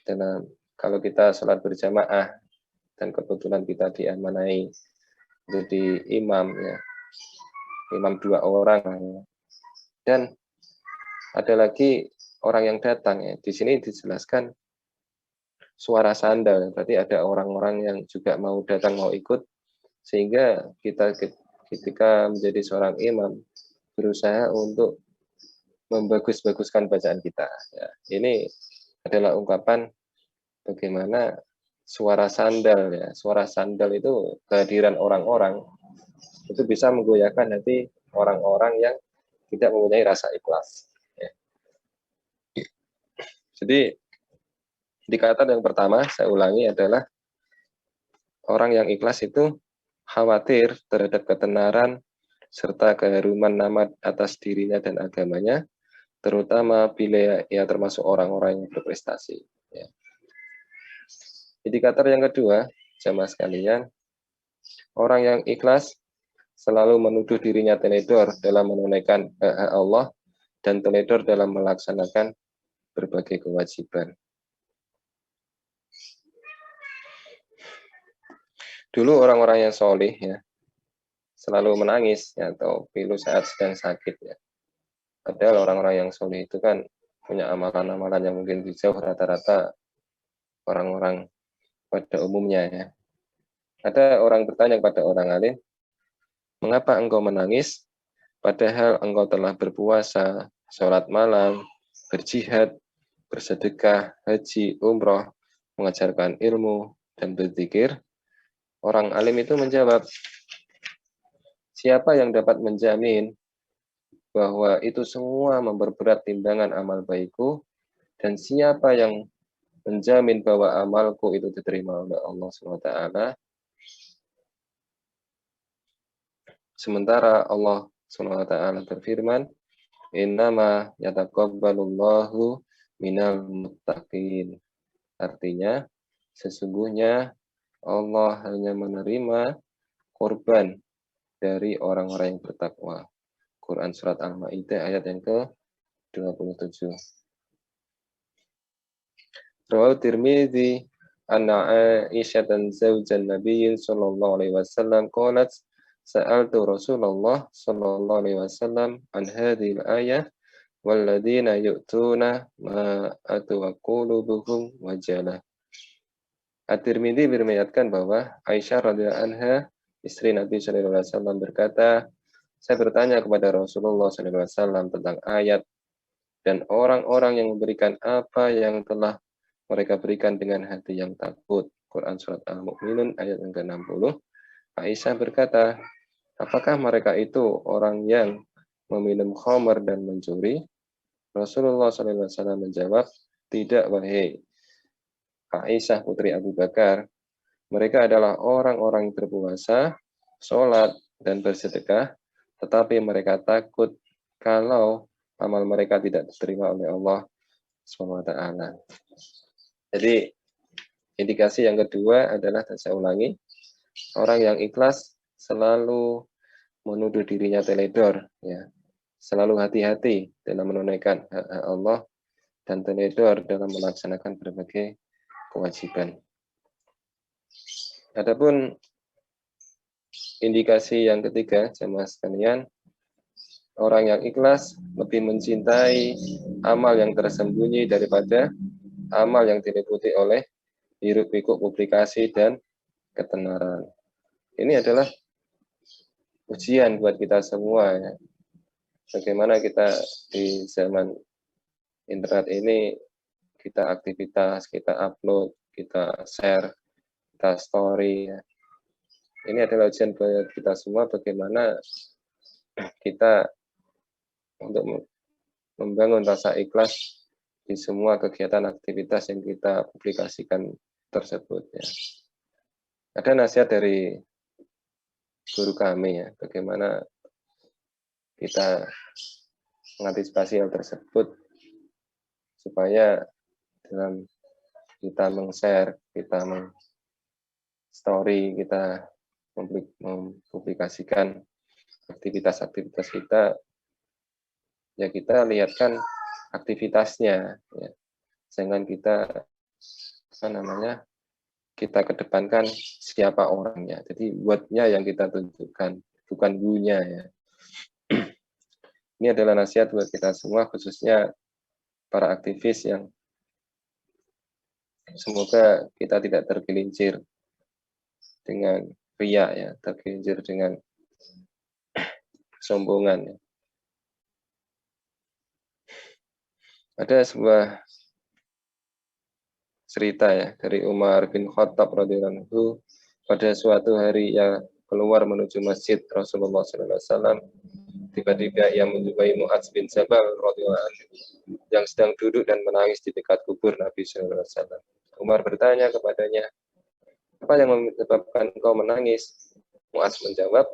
[SPEAKER 3] dalam kalau kita sholat berjamaah dan kebetulan kita diamanai jadi imam, ya, imam 2 orang, ya. Dan ada lagi orang yang datang, ya. Di sini dijelaskan suara sandal, berarti ada orang-orang yang juga mau datang, mau ikut, sehingga kita ketika menjadi seorang imam berusaha untuk membagus-baguskan bacaan kita. Ya, ini adalah ungkapan bagaimana suara sandal, ya, suara sandal itu kehadiran orang-orang itu bisa menggoyahkan hati orang-orang yang tidak mempunyai rasa ikhlas. Ya. Jadi indikator yang pertama saya ulangi adalah orang yang ikhlas itu khawatir terhadap ketenaran serta keharuman nama atas dirinya dan agamanya, terutama bila ia termasuk orang-orang yang berprestasi. Ya. Indikator yang kedua, jamaah sekalian, orang yang ikhlas selalu menuduh dirinya teledor dalam menunaikan hak Allah dan teledor dalam melaksanakan berbagai kewajiban. Dulu orang-orang yang soleh ya selalu menangis ya, atau pilu saat sedang sakit ya. Padahal orang-orang yang soleh itu kan punya amalan-amalan yang mungkin jauh rata-rata orang-orang pada umumnya ya. Ada orang bertanya kepada orang alim, mengapa engkau menangis padahal engkau telah berpuasa, sholat malam, berjihad, bersedekah, haji, umroh, mengajarkan ilmu, dan berzikir? Orang alim itu menjawab, siapa yang dapat menjamin bahwa itu semua memperberat timbangan amal baikku, dan siapa yang menjamin bahwa amalku itu diterima oleh Allah SWT. Sementara Allah SWT berfirman, innama yataqabbalullahu minal muttaqin. Artinya, sesungguhnya Allah hanya menerima korban dari orang-orang yang bertakwa. Quran Surat Al-Ma'idah ayat yang ke-27. Rawahu Tirmidzi anna Aisyah dan zawjan Nabi sallallahu alaihi wasallam qalat sa'altu Rasulullah sallallahu alaihi wasallam an hadhil ayah walladzina yu'tuna ma atu wa qulubuhum wajalah. At-Tirmidzi meriwayatkan bahwa Aisyah radhiyallahu anha, istri Nabi sallallahu alaihi wasallam berkata, saya bertanya kepada Rasulullah sallallahu alaihi wasallam tentang ayat dan orang-orang yang memberikan apa yang telah mereka berikan dengan hati yang takut. Quran Surat Al-Mu'minun ayat yang ke-60. Aisyah berkata, apakah mereka itu orang yang meminum khamar dan mencuri? Rasulullah SAW menjawab, tidak wahai Aisyah putri Abu Bakar. Mereka adalah orang-orang yang berpuasa, sholat, dan bersedekah, tetapi mereka takut kalau amal mereka tidak diterima oleh Allah SWT. Jadi indikasi yang kedua adalah, saya ulangi, orang yang ikhlas selalu menuduh dirinya teledor, ya, selalu hati-hati dalam menunaikan hak Allah dan teledor dalam melaksanakan berbagai kewajiban. Adapun indikasi yang ketiga, jemaah sekalian, orang yang ikhlas lebih mencintai amal yang tersembunyi daripada amal yang diliputi oleh hiruk-pikuk publikasi dan ketenaran. Ini adalah ujian buat kita semua ya. Bagaimana kita di zaman internet ini, kita aktivitas, kita upload, kita share, kita story ya. Ini adalah ujian buat kita semua, bagaimana kita untuk membangun rasa ikhlas di semua kegiatan aktivitas yang kita publikasikan tersebut ya. Ada nasihat dari guru kami ya, bagaimana kita mengantisipasi hal tersebut supaya dalam kita meng-share, kita meng-story, kita mempublikasikan aktivitas-aktivitas kita, ya kita lihatkan aktivitasnya ya. Jangan kita kita kedepankan siapa orangnya. Jadi wordnya yang kita tunjukkan, bukan who-nya ya. Ini adalah nasihat buat kita semua, khususnya para aktivis, yang semoga kita tidak tergelincir dengan riya ya, tergelincir dengan kesombongan ya. Ada sebuah cerita ya dari Umar bin Khattab radhiyallahu anhu. Pada suatu hari ia keluar menuju masjid Rasulullah SAW. Tiba-tiba ia menjumpai Mu'adz bin Jabal radhiyallahu anhu yang sedang duduk dan menangis di dekat kubur Nabi SAW. Umar bertanya kepadanya, apa yang menyebabkan engkau menangis? Mu'adz menjawab,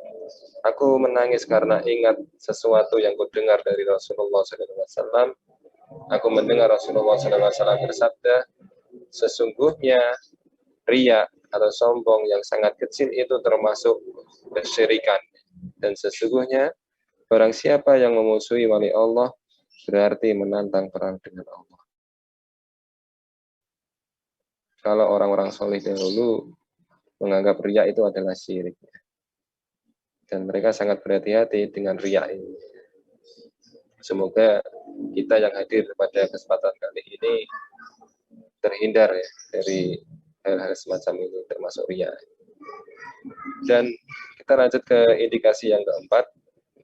[SPEAKER 3] aku menangis karena ingat sesuatu yang kudengar dari Rasulullah SAW. Aku mendengar Rasulullah SAW bersabda, sesungguhnya riya atau sombong yang sangat kecil itu termasuk kesyirikan. Dan sesungguhnya barang siapa yang memusuhi wali Allah berarti menantang perang dengan Allah. Kalau orang-orang soleh dahulu menganggap riya itu adalah syirik. Dan mereka sangat berhati-hati dengan riya ini. Semoga kita yang hadir pada kesempatan kali ini terhindar ya dari hal-hal semacam ini, termasuk riya. Dan kita lanjut ke indikasi yang keempat,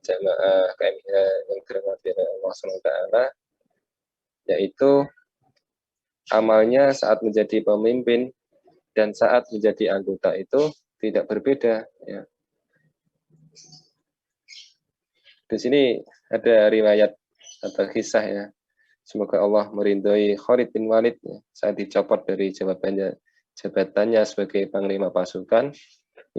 [SPEAKER 3] jamaah KMIH yang dirahmati oleh Allah SWT, yaitu amalnya saat menjadi pemimpin dan saat menjadi anggota itu tidak berbeda. Ya. Di sini ada riwayat atau kisah ya. Semoga Allah meridhoi Khalid bin Walid ya, saat dicopot dari jabatannya sebagai panglima pasukan.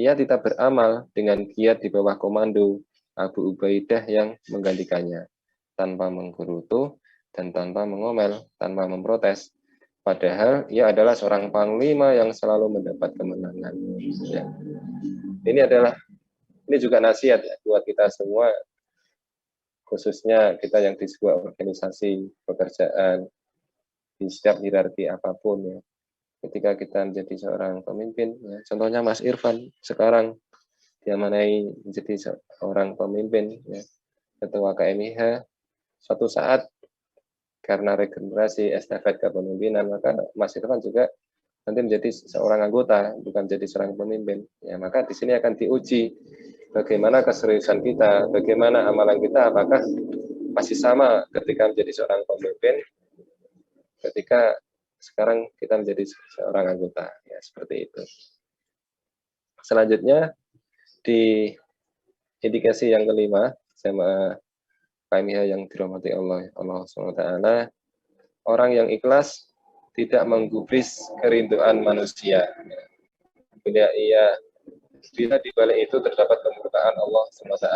[SPEAKER 3] Ia tetap beramal dengan giat di bawah komando Abu Ubaidah yang menggantikannya, tanpa menggerutu dan tanpa mengomel, tanpa memprotes. Padahal ia adalah seorang panglima yang selalu mendapat kemenangan. Ya. Ini juga nasihat ya, buat kita semua, khususnya kita yang di sebuah organisasi pekerjaan, di setiap hierarki apapun ya. Ketika kita menjadi seorang pemimpin, ya, contohnya Mas Irfan sekarang diamanai menjadi seorang pemimpin, ya, ketua KMIH. Suatu saat karena regenerasi estafet kepemimpinan, maka Mas Irfan juga nanti menjadi seorang anggota, bukan menjadi seorang pemimpin. Ya, maka di sini akan diuji bagaimana keseriusan kita, bagaimana amalan kita, apakah masih sama ketika menjadi seorang pemimpin, ketika sekarang kita menjadi seorang anggota, ya seperti itu. Selanjutnya di indikasi yang kelima, sama KMIH yang dirahmati Allah SWT, orang yang ikhlas tidak menggubris kerinduan manusia. Bila di balik itu terdapat kemurkaan Allah SWT.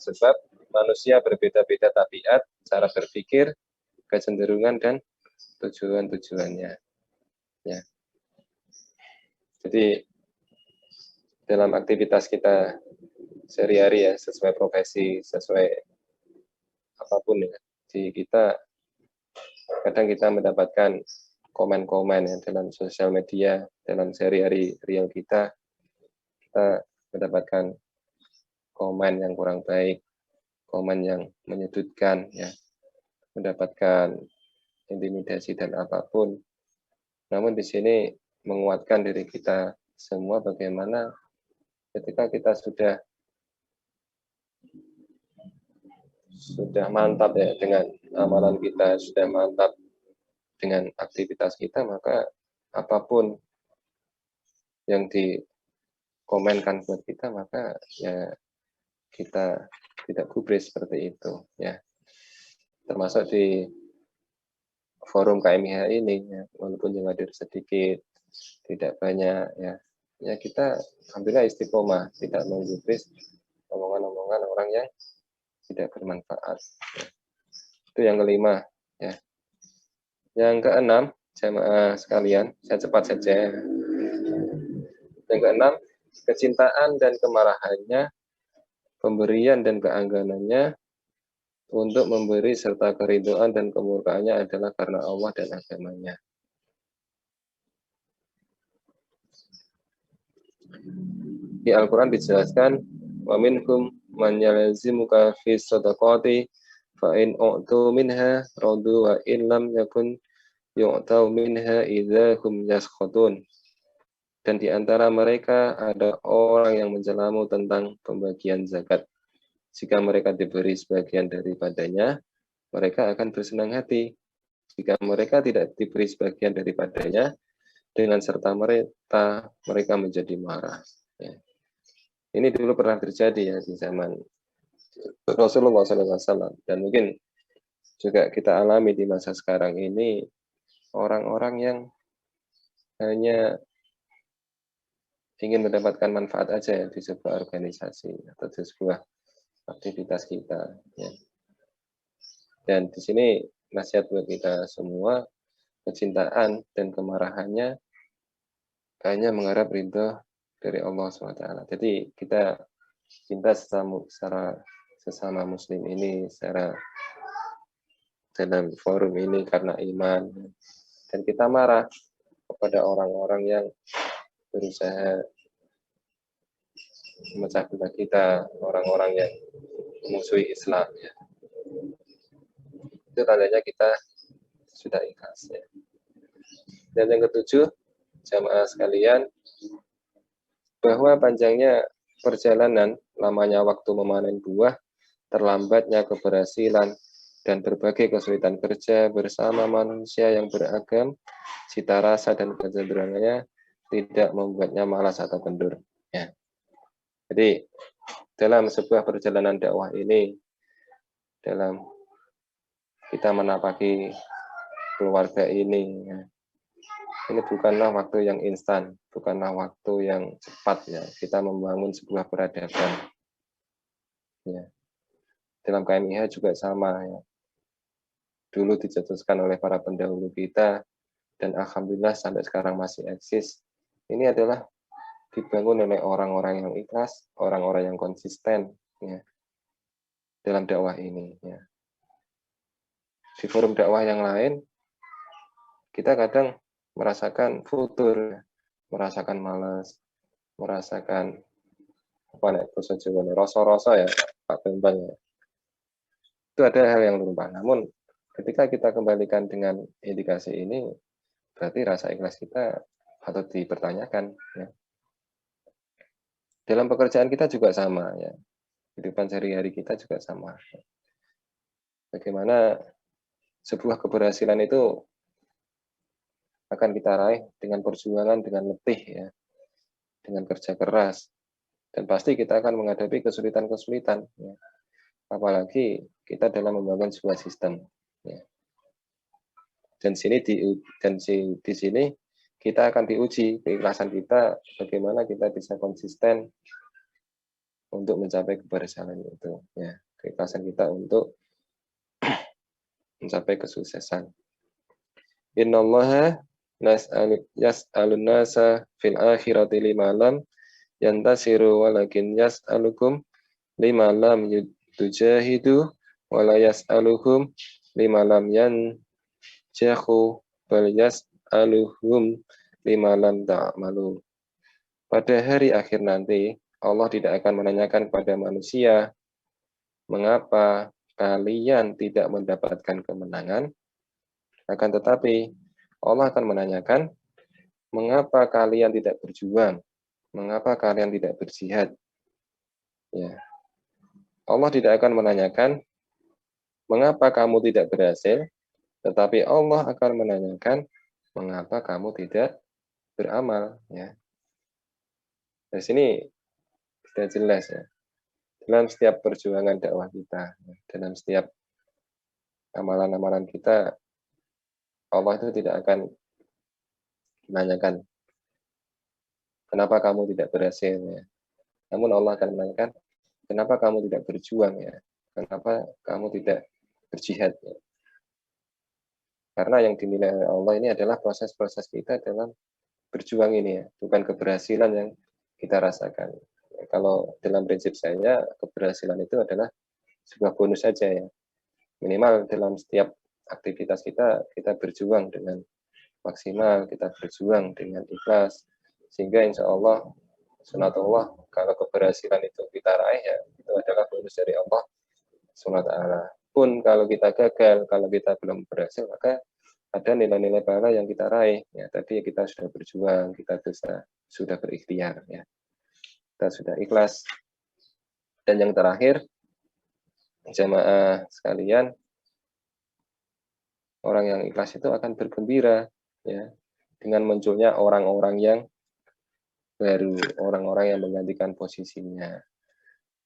[SPEAKER 3] Sebab manusia berbeda-beda tabiat, cara berpikir, kecenderungan dan tujuan-tujuannya. Ya. Jadi dalam aktivitas kita sehari-hari ya, sesuai profesi, sesuai apapun ya, di kita kadang kita mendapatkan komen-komen ya dalam sosial media, dalam sehari-hari real kita mendapatkan komen yang kurang baik, komen yang menyudutkan, ya, mendapatkan intimidasi dan apapun. Namun di sini menguatkan diri kita semua bagaimana ketika kita sudah mantap ya dengan amalan kita, sudah mantap dengan aktivitas kita, maka apapun yang dikomenkan buat kita, maka ya kita tidak gubris seperti itu ya. Termasuk di forum KMIH ini ya, walaupun yang hadir sedikit, tidak banyak ya. Ya kita alhamdulillah istiqomah, tidak menggubris omongan-omongan orang yang tidak bermanfaat. Ya. Itu yang kelima ya. Yang keenam, jamaah sekalian, saya cepat saja. Yang keenam, kecintaan dan kemarahannya, pemberian dan keengganannya untuk memberi serta keridhaan dan kemurkaannya adalah karena Allah dan agamanya. Di Al-Quran dijelaskan, wa minhum man yalzimuka fi sadaqati fa in u'tu minha radu wa in lam yakun yu'tau minha idza hum yaskhatun. Dan di antara mereka ada orang yang mencelamu tentang pembagian zakat. Jika mereka diberi sebagian daripadanya, mereka akan bersenang hati. Jika mereka tidak diberi sebagian daripadanya, dengan serta mereka menjadi marah. Ya. Ini dulu pernah terjadi ya di zaman Rasulullah SAW. Dan mungkin juga kita alami di masa sekarang ini, orang-orang yang hanya ingin mendapatkan manfaat aja ya di sebuah organisasi atau di sebuah aktivitas kita. Ya. Dan di sini nasihat buat kita semua, kecintaan dan kemarahannya hanya mengharap ridho dari Allah SWT. Jadi kita cinta sesama muslim ini secara dalam forum ini karena iman. Dan kita marah kepada orang-orang yang berusaha memecah belah kita, orang-orang yang memusuhi Islam. Ya. Itu tandanya kita sudah ikhlas. Ya. Dan yang ketujuh, jamaah sekalian, bahwa panjangnya perjalanan, lamanya waktu memanen buah, terlambatnya keberhasilan, dan berbagai kesulitan kerja bersama manusia yang beragam, cita rasa dan kecenderungannya tidak membuatnya malas atau kendur. Ya. Jadi dalam sebuah perjalanan dakwah ini, dalam kita menapaki keluarga ini, ya, ini bukanlah waktu yang instan, bukanlah waktu yang cepat ya. Kita membangun sebuah peradaban. Ya. Dalam KMIH juga sama ya. Dulu dicetuskan oleh para pendahulu kita dan alhamdulillah sampai sekarang masih eksis. Ini adalah dibangun oleh orang-orang yang ikhlas, orang-orang yang konsisten ya, dalam dakwah ini. Ya. Di forum dakwah yang lain, kita kadang merasakan futur, merasakan malas, merasakan apa nek bahasa Jawa rasa-rasa ya, Pak Bambang ya. Itu ada hal yang lupa. Namun ketika kita kembalikan dengan indikasi ini, berarti rasa ikhlas kita patut dipertanyakan. Ya. Dalam pekerjaan kita juga sama ya. Kehidupan sehari-hari kita juga sama. Bagaimana sebuah keberhasilan itu akan kita raih dengan perjuangan, dengan letih ya, dengan kerja keras, dan pasti kita akan menghadapi kesulitan-kesulitan. Ya. Apalagi kita dalam membangun sebuah sistem. Ya. Dan di sini kita akan diuji keikhlasan kita, bagaimana kita bisa konsisten untuk mencapai keberhasilan itu. Ya. Keikhlasan kita untuk mencapai kesuksesan. Innallaha yas'alun nasa fil akhirati lima lam yantasiru walakin yas'alukum lima lam tujahidu wala yas'aluhum lima lam yanjahu bal yas'aluhum lima lam ta'malu. Pada hari akhir nanti, Allah tidak akan menanyakan kepada manusia, mengapa kalian tidak mendapatkan kemenangan, akan tetapi Allah akan menanyakan, mengapa kalian tidak berjuang, mengapa kalian tidak berjihad. Ya. Allah tidak akan menanyakan, mengapa kamu tidak berhasil, tetapi Allah akan menanyakan, mengapa kamu tidak beramal. Ya. Di sini sudah jelas ya. Dalam setiap perjuangan dakwah kita, dalam setiap amalan-amalan kita, Allah itu tidak akan menanyakan, kenapa kamu tidak berhasil. Ya. Namun Allah akan menanyakan, kenapa kamu tidak berjuang ya? Kenapa kamu tidak berjihad ya? Karena yang dinilai oleh Allah ini adalah proses-proses kita dalam berjuang ini ya, bukan keberhasilan yang kita rasakan. Kalau dalam prinsip saya, keberhasilan itu adalah sebuah bonus saja ya. Minimal dalam setiap aktivitas kita berjuang dengan maksimal, kita berjuang dengan ikhlas, sehingga insya Allah, sunatullah, kalau keberhasilan itu kita raih ya, itu adalah bonus dari Allah SWT. Pun kalau kita gagal, kalau kita belum berhasil, maka ada nilai-nilai pahala yang kita raih. Ya, tadi kita sudah berjuang, kita sudah berikhtiar. Ya. Kita sudah ikhlas. Dan yang terakhir, jamaah sekalian, orang yang ikhlas itu akan bergembira ya, dengan munculnya orang-orang yang baru, orang-orang yang menggantikan posisinya,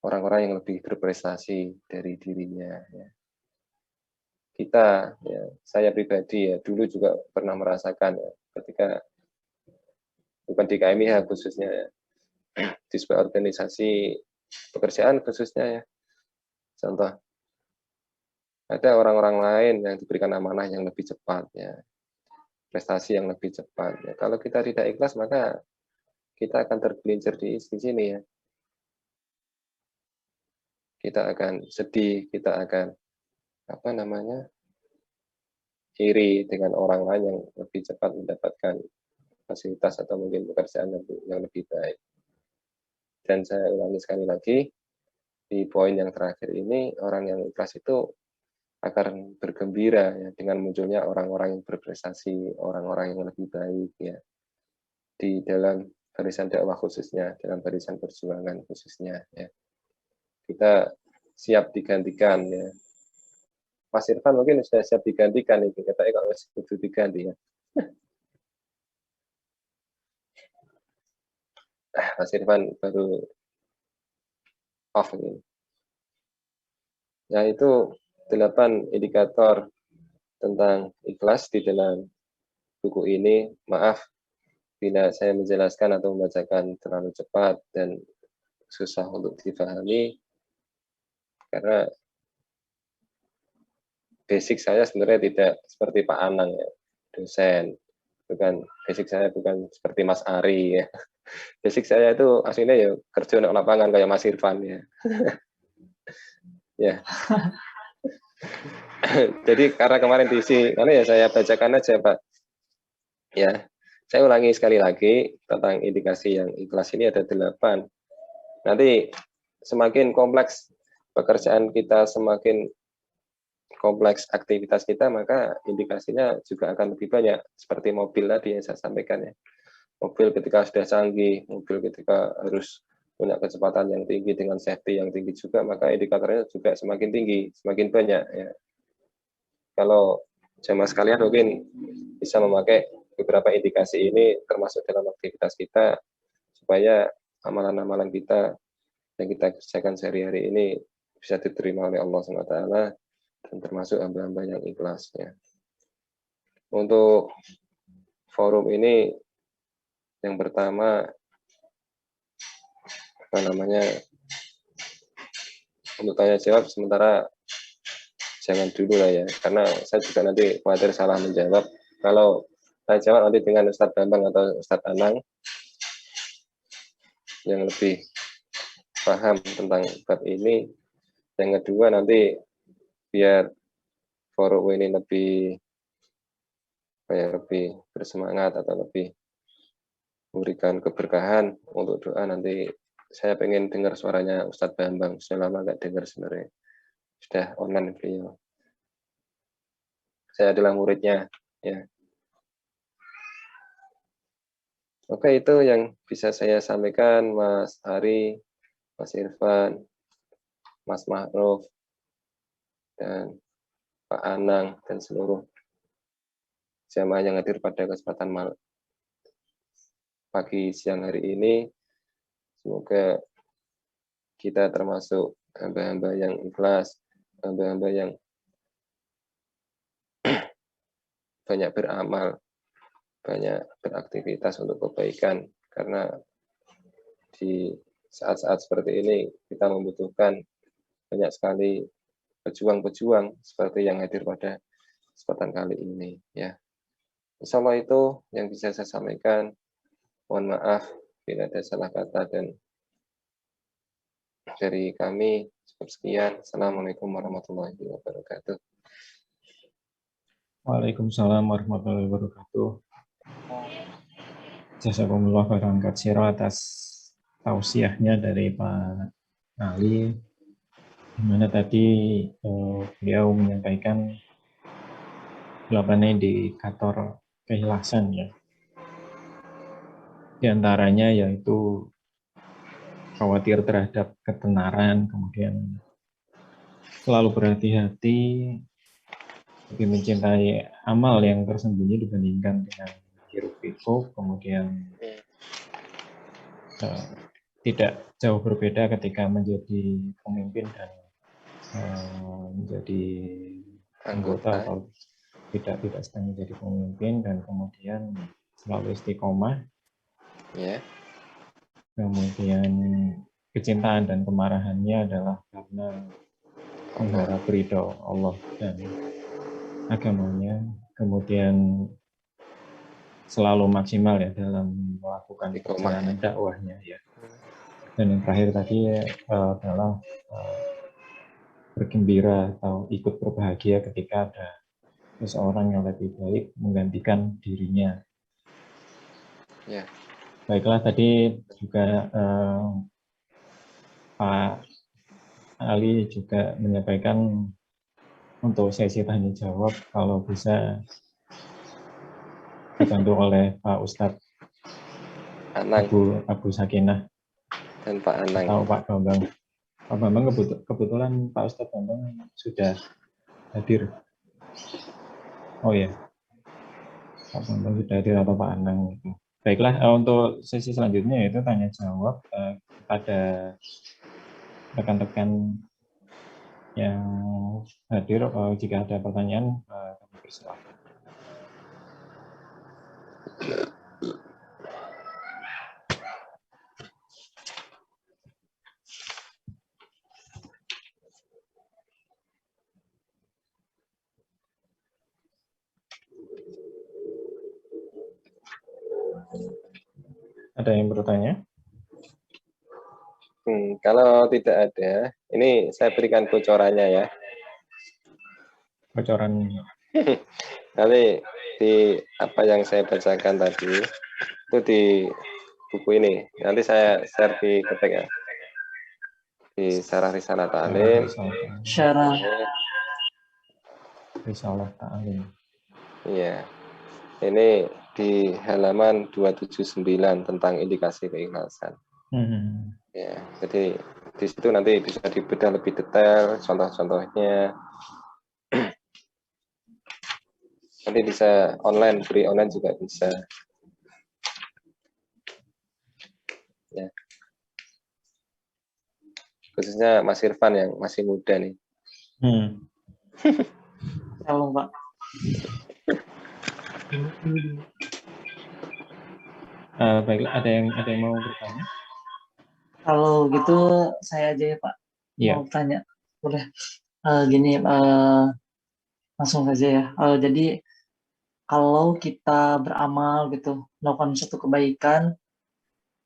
[SPEAKER 3] orang-orang yang lebih berprestasi dari dirinya. Ya. Kita, ya, saya pribadi ya, dulu juga pernah merasakan ya, ketika bukan di KMIH khususnya ya, di sebuah organisasi pekerjaan khususnya ya, contoh ada orang-orang lain yang diberikan amanah yang lebih cepat ya, prestasi yang lebih cepat ya. Kalau kita tidak ikhlas maka kita akan tergelincir di sini ya, kita akan sedih, kita akan iri dengan orang lain yang lebih cepat mendapatkan fasilitas atau mungkin pekerjaan yang lebih baik. Dan saya ulangi sekali lagi, di poin yang terakhir ini, orang yang ikhlas itu akan bergembira ya, dengan munculnya orang-orang yang berprestasi, orang-orang yang lebih baik ya, di dalam barisan dakwah khususnya, dalam barisan perjuangan khususnya ya. Kita siap digantikan ya. Mas Irfan mungkin sudah siap digantikan itu, katanya kalau butuh diganti ya. Mas Irfan baru off ini. Ya itu 8 indikator tentang ikhlas di dalam buku ini. Maaf bila saya menjelaskan atau membacakan terlalu cepat dan susah untuk dipahami, karena basic saya sebenarnya tidak seperti Pak Anang ya, dosen. Basic saya bukan seperti Mas Ari ya. Basic saya itu aslinya ya kerja di lapangan kayak Mas Irfan ya. Ya. Jadi karena kemarin diisi, karena ya saya bacakan aja Pak. Ya, saya ulangi sekali lagi tentang indikasi yang ikhlas ini ada 8. Nanti semakin kompleks pekerjaan kita, semakin kompleks aktivitas kita, maka indikasinya juga akan lebih banyak. Seperti mobil tadi yang saya sampaikan ya. Mobil ketika sudah canggih, mobil ketika harus punya kecepatan yang tinggi dengan safety yang tinggi juga, maka indikatornya juga semakin tinggi, semakin banyak. Ya. Kalau jamaah sekalian mungkin bisa memakai beberapa indikasi ini termasuk dalam aktivitas kita, supaya amalan-amalan kita yang kita kerjakan sehari-hari ini bisa diterima oleh Allah SWT, dan termasuk hamba-hamba yang ikhlas. Ya. Untuk forum ini, yang pertama, untuk tanya jawab sementara jangan dulu lah ya, karena saya juga nanti khawatir salah menjawab. Kalau tanya jawab nanti dengan Ustadz Bambang atau Ustadz Anang yang lebih paham tentang bab ini. Yang kedua nanti biar forum ini lebih supaya lebih bersemangat atau lebih memberikan keberkahan untuk doa. Nanti saya pengen dengar suaranya Ustadz Bambang, sudah lama nggak dengar sebenarnya, sudah online beliau. Saya adalah muridnya, ya. Oke, itu yang bisa saya sampaikan, Mas Ari, Mas Irfan, Mas Ma'ruf, dan Pak Anang, dan seluruh jamaah yang hadir pada kesempatan pagi siang hari ini. Semoga kita termasuk hamba-hamba yang ikhlas, hamba-hamba yang banyak beramal, banyak beraktivitas untuk kebaikan, karena di saat-saat seperti ini kita membutuhkan banyak sekali pejuang-pejuang seperti yang hadir pada kesempatan kali ini, ya. Insya Allah itu yang bisa saya sampaikan. Mohon maaf bila ada salah kata, dan dari kami cukup sekian. Assalamualaikum warahmatullahi wabarakatuh.
[SPEAKER 1] Waalaikumsalam warahmatullahi wabarakatuh. Jazakumullah khairan katsira atas tausiahnya dari Pak Ali, di mana tadi beliau menyampaikan 8 indikator keikhlasan, ya. Di antaranya yaitu khawatir terhadap ketenaran, kemudian selalu berhati-hati, lebih mencintai amal yang tersembunyi dibandingkan dengan hiruk-pikuk, kemudian tidak jauh berbeda ketika menjadi pemimpin dan menjadi anggota, atau tidak sedang menjadi pemimpin, dan kemudian selalu istiqomah.
[SPEAKER 3] Ya.
[SPEAKER 1] Kemudian kecintaan dan kemarahannya adalah karena mengharap ridho Allah dan agamanya. Kemudian selalu maksimal, ya, dalam melakukan perjalanan dakwahnya, ya. Dan yang terakhir tadi adalah bergembira atau ikut berbahagia ketika ada seseorang yang lebih baik menggantikan dirinya.
[SPEAKER 3] Ya.
[SPEAKER 1] Baiklah, tadi juga Pak Ali juga menyampaikan untuk sesi tanya jawab kalau bisa dibantu oleh Pak Ustadz Abu Sakinah
[SPEAKER 3] dan Pak Anang
[SPEAKER 1] atau Pak Bambang. Pak Bambang kebetulan Pak Ustadz Bambang sudah hadir. Oh ya, Pak Bambang sudah hadir atau Pak Anang itu. Baiklah, untuk sesi selanjutnya yaitu tanya jawab kepada rekan-rekan yang hadir. Jika ada pertanyaan, kami persilakan. Ada yang bertanya?
[SPEAKER 3] Kalau tidak ada, ini saya berikan bocorannya, ya.
[SPEAKER 1] Bocoran.
[SPEAKER 3] Nanti di apa yang saya bacakan tadi itu di buku ini. Nanti saya share di ketek, ya. Di Syarah Risalah Ta'lim.
[SPEAKER 5] Syarah
[SPEAKER 1] Risalah Ta'lim.
[SPEAKER 3] Iya. Ini di halaman 279 tentang indikasi keikhlasan. Ya, jadi di situ nanti bisa dibedah lebih detail contoh-contohnya. Nanti bisa online, free online juga bisa. Ya. Khususnya Mas Irfan yang masih muda nih.
[SPEAKER 5] Halo, Pak.
[SPEAKER 1] Baiklah, ada yang mau bertanya?
[SPEAKER 5] Kalau gitu saya aja ya, Pak. Mau tanya, boleh? Gini, langsung saja ya. Jadi kalau kita beramal gitu, melakukan suatu kebaikan,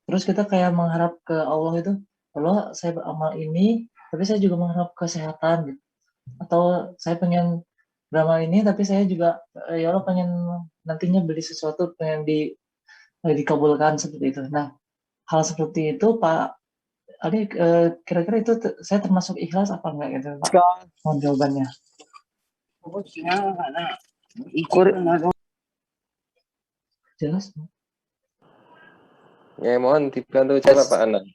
[SPEAKER 5] terus kita kayak mengharap ke Allah itu, kalau saya beramal ini, tapi saya juga mengharap kesehatan gitu. Atau saya pengen beramal ini, tapi saya juga ya Allah pengen nantinya beli sesuatu, pengen dikabulkan seperti itu. Nah, hal seperti itu Pak Adi, kira-kira itu saya termasuk ikhlas apa enggak gitu Pak? Mohon jawabannya. Jelas?
[SPEAKER 3] Ya, mohon dibantu jawab Pak Anang.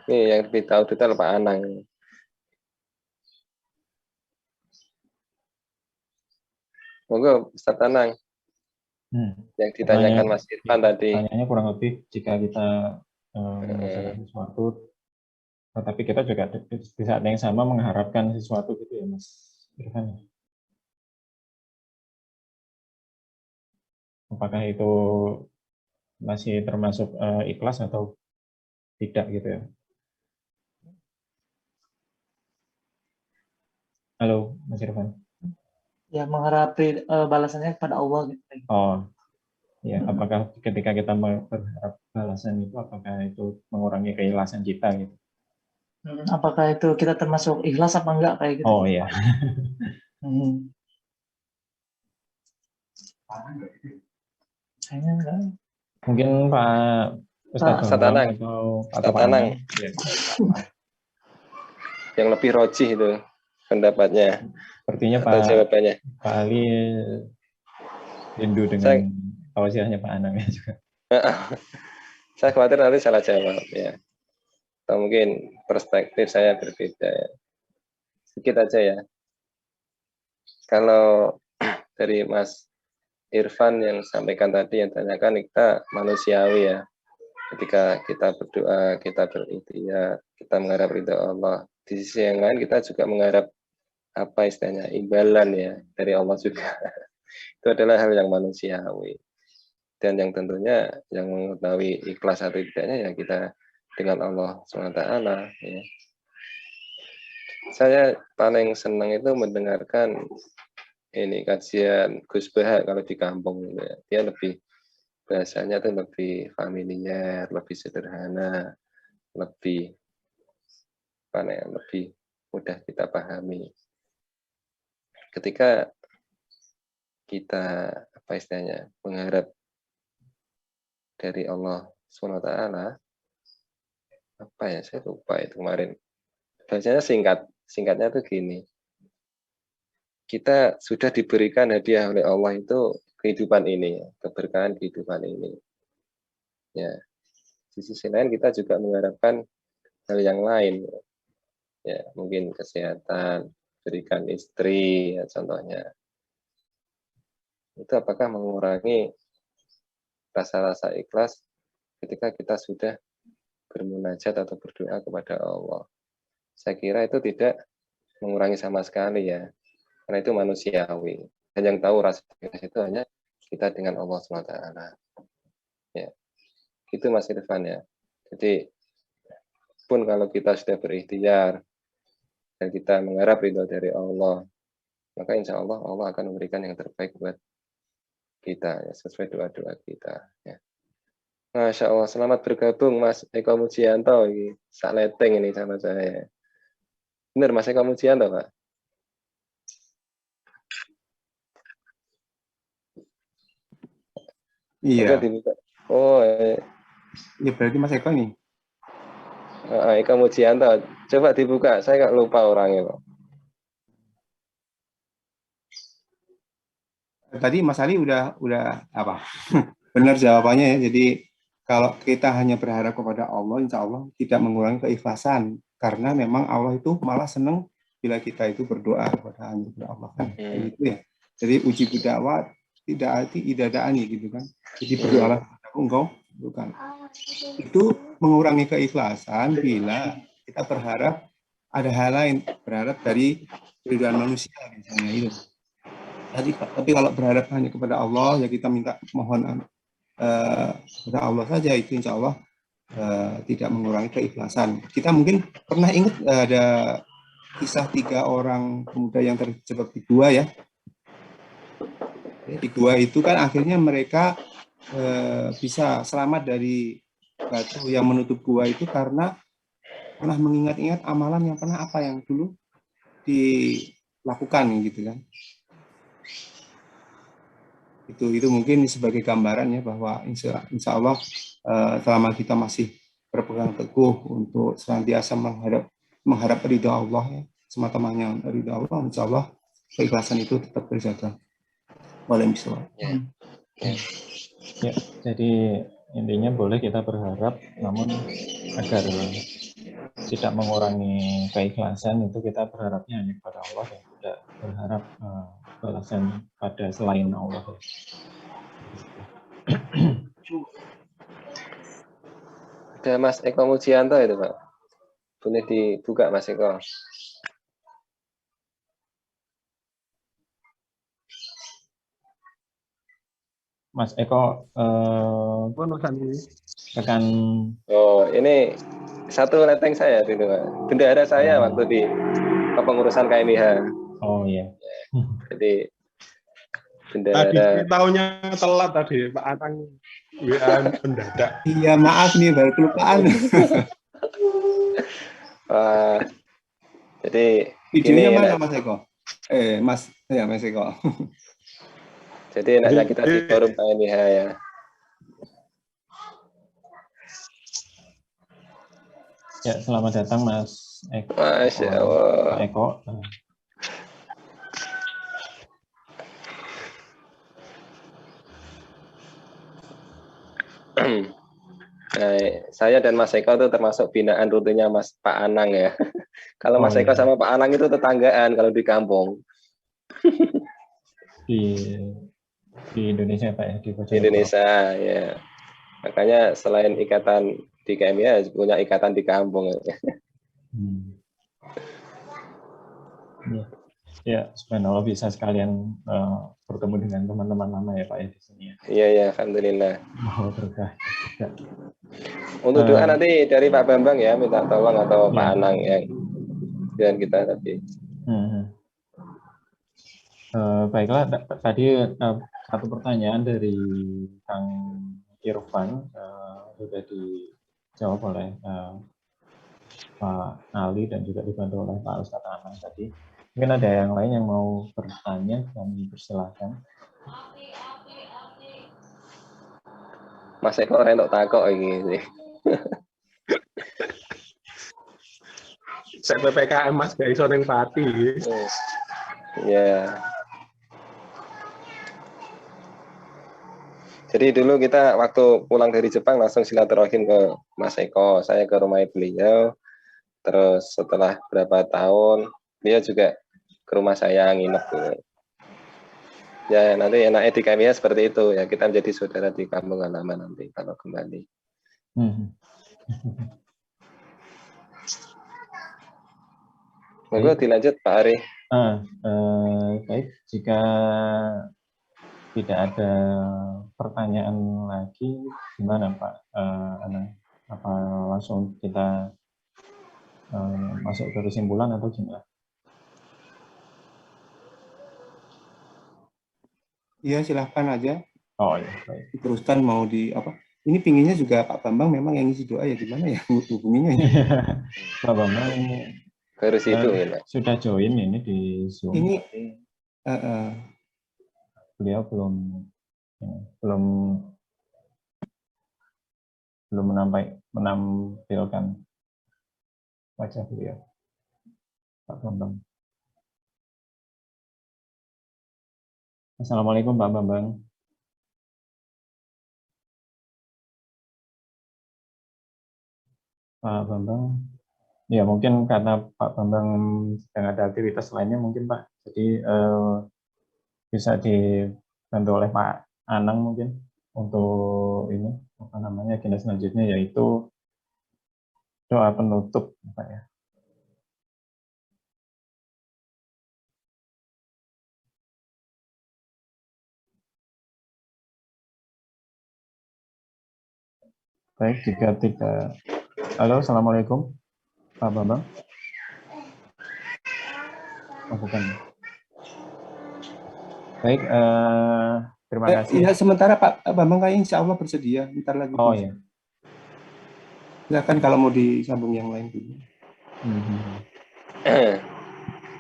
[SPEAKER 3] Ini yang lebih tahu detail Pak Anang. Monggo Ustaz Anang. Yang ditanyakan Mas Irfan tadi.
[SPEAKER 1] Pertanyaannya kurang lebih jika kita mengerjakan sesuatu, tetapi kita juga di saat yang sama mengharapkan sesuatu gitu ya Mas Irfan. Apakah itu masih termasuk ikhlas atau tidak gitu ya? Halo Mas Irfan.
[SPEAKER 5] Ya, mengharapkan balasannya kepada Allah gitu.
[SPEAKER 1] Oh, ya. Apakah ketika kita berharap balasan itu, apakah itu mengurangi keikhlasan kita gitu?
[SPEAKER 5] Apakah itu kita termasuk ikhlas apa enggak kayak gitu?
[SPEAKER 1] Oh iya.
[SPEAKER 5] Kayaknya enggak.
[SPEAKER 1] Mungkin Pak Ustadz
[SPEAKER 3] Anang
[SPEAKER 1] atau Pak Anang.
[SPEAKER 3] Ya. Yang lebih rojih itu pendapatnya.
[SPEAKER 1] Sepertinya
[SPEAKER 3] atau jawabannya.
[SPEAKER 1] Pak Ali rindu dengan tausiahnya Pak Anang ya juga.
[SPEAKER 3] Saya khawatir nanti salah jawab ya. Atau mungkin perspektif saya berbeda ya. Sedikit aja ya. Kalau dari Mas Irfan yang sampaikan tadi, yang tanyakan, kita manusiawi ya. Ketika kita berdoa, kita berikhtiar, kita mengharap ridha Allah. Di sisi yang lain kita juga mengharap apa istilahnya, imbalan ya dari Allah juga. Itu adalah hal yang manusiawi. Dan yang tentunya yang mengetahui ikhlas atau tidaknya ya kita dengan Allah SWT ya. Saya paling senang itu mendengarkan ini kajian Gus Baha kalau di kampung gitu ya. Dia lebih bahasanya tuh lebih familiar, lebih sederhana, lebih lebih mudah kita pahami. Ketika kita apa istilahnya mengharap dari Allah SWT, apa ya, saya lupa itu kemarin. Bahasanya singkatnya tuh gini. Kita sudah diberikan hadiah oleh Allah itu kehidupan ini, keberkahan kehidupan ini. Ya, di sisi lain kita juga mengharapkan hal yang lain. Ya, mungkin kesehatan, berikan istri, ya, contohnya. Itu apakah mengurangi rasa-rasa ikhlas ketika kita sudah bermunajat atau berdoa kepada Allah? Saya kira itu tidak mengurangi sama sekali ya, karena itu manusiawi. Dan yang tahu rasa ikhlas itu hanya kita dengan Allah SWT. Ya, itu Mas Irfan ya. Jadi pun kalau kita sudah berikhtiar dan kita mengharap ridho dari Allah, maka insya Allah Allah akan memberikan yang terbaik buat kita ya, sesuai doa-doa kita ya. Masya Allah, selamat bergabung Mas Eko Mujianto, saleteng ini sama saya. Benar Mas Eko Mujianto Pak?
[SPEAKER 2] Iya.
[SPEAKER 3] Oh,
[SPEAKER 2] ya berarti Mas Eko nih.
[SPEAKER 3] Eko Mujianto, coba dibuka, saya nggak lupa orangnya Pak.
[SPEAKER 2] Tadi Mas Ali udah apa? Benar jawabannya ya. Jadi kalau kita hanya berharap kepada Allah, insya Allah tidak mengurangi keikhlasan. Karena memang Allah itu malah senang bila kita itu berdoa kepada Allah kan. Gitu ya. Jadi uji berdakwah tidak arti idadaani gitu kan. Jadi berdoalah kepadaku engkau bukan. Itu mengurangi keikhlasan bila kita berharap ada hal lain, berharap dari keridhaan manusia misalnya itu. Tapi kalau berharap hanya kepada Allah, ya kita minta mohon kepada Allah saja, itu insya Allah tidak mengurangi keikhlasan. Kita mungkin pernah ingat ada kisah 3 orang pemuda yang terjebak di gua ya. Di gua itu kan akhirnya mereka bisa selamat dari batu yang menutup gua itu karena pernah mengingat-ingat amalan yang pernah apa yang dulu lakukan gitu kan. Itu mungkin sebagai gambaran ya, bahwa insya Allah selama kita masih berpegang teguh untuk senantiasa mengharap ridha Allah ya, semata-mata ridha Allah, insya Allah keikhlasan itu tetap terjaga. Waalaikumsalam.
[SPEAKER 1] Ya, jadi intinya boleh kita berharap, namun agar tidak mengurangi keikhlasan itu kita berharapnya hanya kepada Allah dan tidak berharap balasan pada selain Allah.
[SPEAKER 3] Ada Mas Eko Mujianto itu Pak. Boleh dibuka Mas Eko.
[SPEAKER 1] Mas Eko, rekan.
[SPEAKER 3] Oh, ini satu leteng saya dulu Pak. Bendahara saya waktu di kepengurusan KMIH.
[SPEAKER 1] Oh iya.
[SPEAKER 3] Jadi
[SPEAKER 6] Tadi
[SPEAKER 3] bendahara.
[SPEAKER 6] tahunya telat tadi Pak Atang WA mendadak.
[SPEAKER 2] Iya, maaf nih, baru kelupaan.
[SPEAKER 3] Jadi
[SPEAKER 2] Videonya
[SPEAKER 3] gini,
[SPEAKER 2] mana Mas Eko? Mas Eko.
[SPEAKER 3] jadi enaknya kita di forum KMIH ya.
[SPEAKER 1] Ya, selamat datang Mas Eko.
[SPEAKER 3] Masya Allah.
[SPEAKER 1] Pak Eko.
[SPEAKER 3] Nah, saya dan Mas Eko itu termasuk binaan rutenya Mas Pak Anang ya. Kalau Mas Eko sama Pak Anang itu tetanggaan kalau di kampung.
[SPEAKER 1] Di Indonesia Pak ya, di
[SPEAKER 3] Indonesia ya. Makanya selain ikatan di KMIH punya ikatan di kampung.
[SPEAKER 1] Ya, subhanallah bisa sekalian bertemu dengan teman-teman lama ya Pak ya di sini ya.
[SPEAKER 3] Iya ya, alhamdulillah.
[SPEAKER 1] Oh, berkah.
[SPEAKER 3] Untuk doa nanti dari Pak Bambang ya, minta tolong atau Pak
[SPEAKER 1] Ya.
[SPEAKER 3] Anang yang dengan kita tadi.
[SPEAKER 1] Baiklah, tadi satu pertanyaan dari Kang Irfan sudah dijawab oleh Pak Ali dan juga dibantu oleh Pak Ustadz Anang tadi. Mungkin ada yang lain yang mau bertanya, kami persilahkan.
[SPEAKER 3] Mas Eko orang untuk takok ini.
[SPEAKER 6] Saya PPKM Mas gak iso ning Pati.
[SPEAKER 3] Ya. Jadi dulu kita waktu pulang dari Jepang langsung silaturahim ke Mas Eko, saya ke rumah beliau. Terus setelah berapa tahun, beliau juga ke rumah saya nginep dulu. Ya nanti enaknya di KMIH seperti itu ya, kita menjadi saudara di kampung halaman nanti kalau kembali. Monggo dilanjut Pak Ari.
[SPEAKER 1] Baik, jika tidak ada pertanyaan lagi, gimana Pak Anang? Apa langsung kita masuk ke kesimpulan atau gimana?
[SPEAKER 2] Iya, silahkan aja.
[SPEAKER 1] Oh iya, baik.
[SPEAKER 2] Diteruskan mau di apa? Ini pinginnya juga Pak Bambang memang yang ngisi doa ya, gimana ya hubunginya ya?
[SPEAKER 1] Pak Bambang
[SPEAKER 3] Baru situ ya.
[SPEAKER 1] Sudah join ini di Zoom.
[SPEAKER 2] Ini
[SPEAKER 1] beliau belum menampilkan wajah beliau, Pak Bambang. Assalamualaikum Pak Bambang. Pak Bambang, ya mungkin karena Pak Bambang sedang ada aktivitas lainnya mungkin Pak, jadi bisa dibantu oleh Pak Anang mungkin untuk ini apa namanya agenda selanjutnya, yaitu doa penutup Pak ya. Baik, jika tidak. Halo, Assalamualaikum Pak Bambang. Oh, bukan. Baik, terima kasih.
[SPEAKER 2] Ya, sementara Pak Bambang kayaknya insya Allah bersedia. Ntar lagi.
[SPEAKER 1] Oh iya.
[SPEAKER 2] Silakan kalau mau disambung yang lain dulu.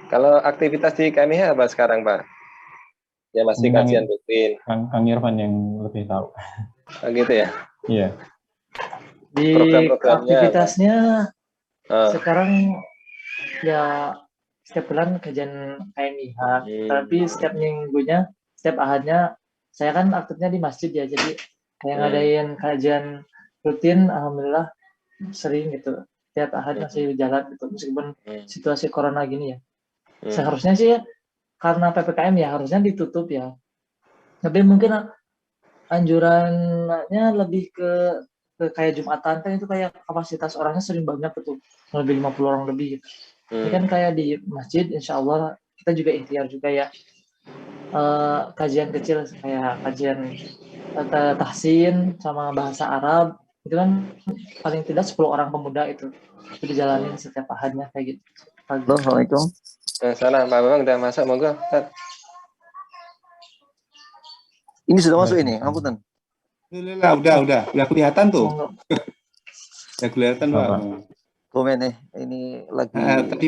[SPEAKER 3] Kalau aktivitas di KMIH apa sekarang, Pak? Ya masih
[SPEAKER 1] Ini
[SPEAKER 3] kajian rutin.
[SPEAKER 1] Kang Irfan yang lebih tahu.
[SPEAKER 3] Gitu ya.
[SPEAKER 1] Iya.
[SPEAKER 5] Di
[SPEAKER 3] Program-programnya apa?
[SPEAKER 5] aktivitasnya
[SPEAKER 3] Ah,
[SPEAKER 5] sekarang ya setiap bulan kajian KMIH, tapi setiap minggunya, setiap ahadnya, saya kan aktifnya di masjid ya, jadi kayak ngadain kajian rutin, alhamdulillah sering gitu. Setiap ahad masih jalan gitu, meskipun situasi corona gini ya. Seharusnya sih karena PPKM ya harusnya ditutup ya. Tapi mungkin anjurannya lebih ke kayak Jumatan kan itu kayak kapasitas orangnya sering banyak gitu, lebih 50 orang lebih gitu. Ini kan kayak di masjid, insya Allah kita juga ikhtiar juga ya, kajian kecil kayak kajian tahsin sama bahasa Arab itu kan paling tidak 10 orang pemuda itu dijalanin setiap ahadnya kayak gitu.
[SPEAKER 7] Halo, Assalamualaikum.
[SPEAKER 3] salam, Pak Bambang udah masuk, monggo. Ustaz.
[SPEAKER 7] Ini sudah masuk ini, Amputan.
[SPEAKER 2] Udah kelihatan tuh.
[SPEAKER 5] Monggo.
[SPEAKER 2] Udah kelihatan, Pak.
[SPEAKER 7] Komen nih, ini lagi.
[SPEAKER 2] Tadi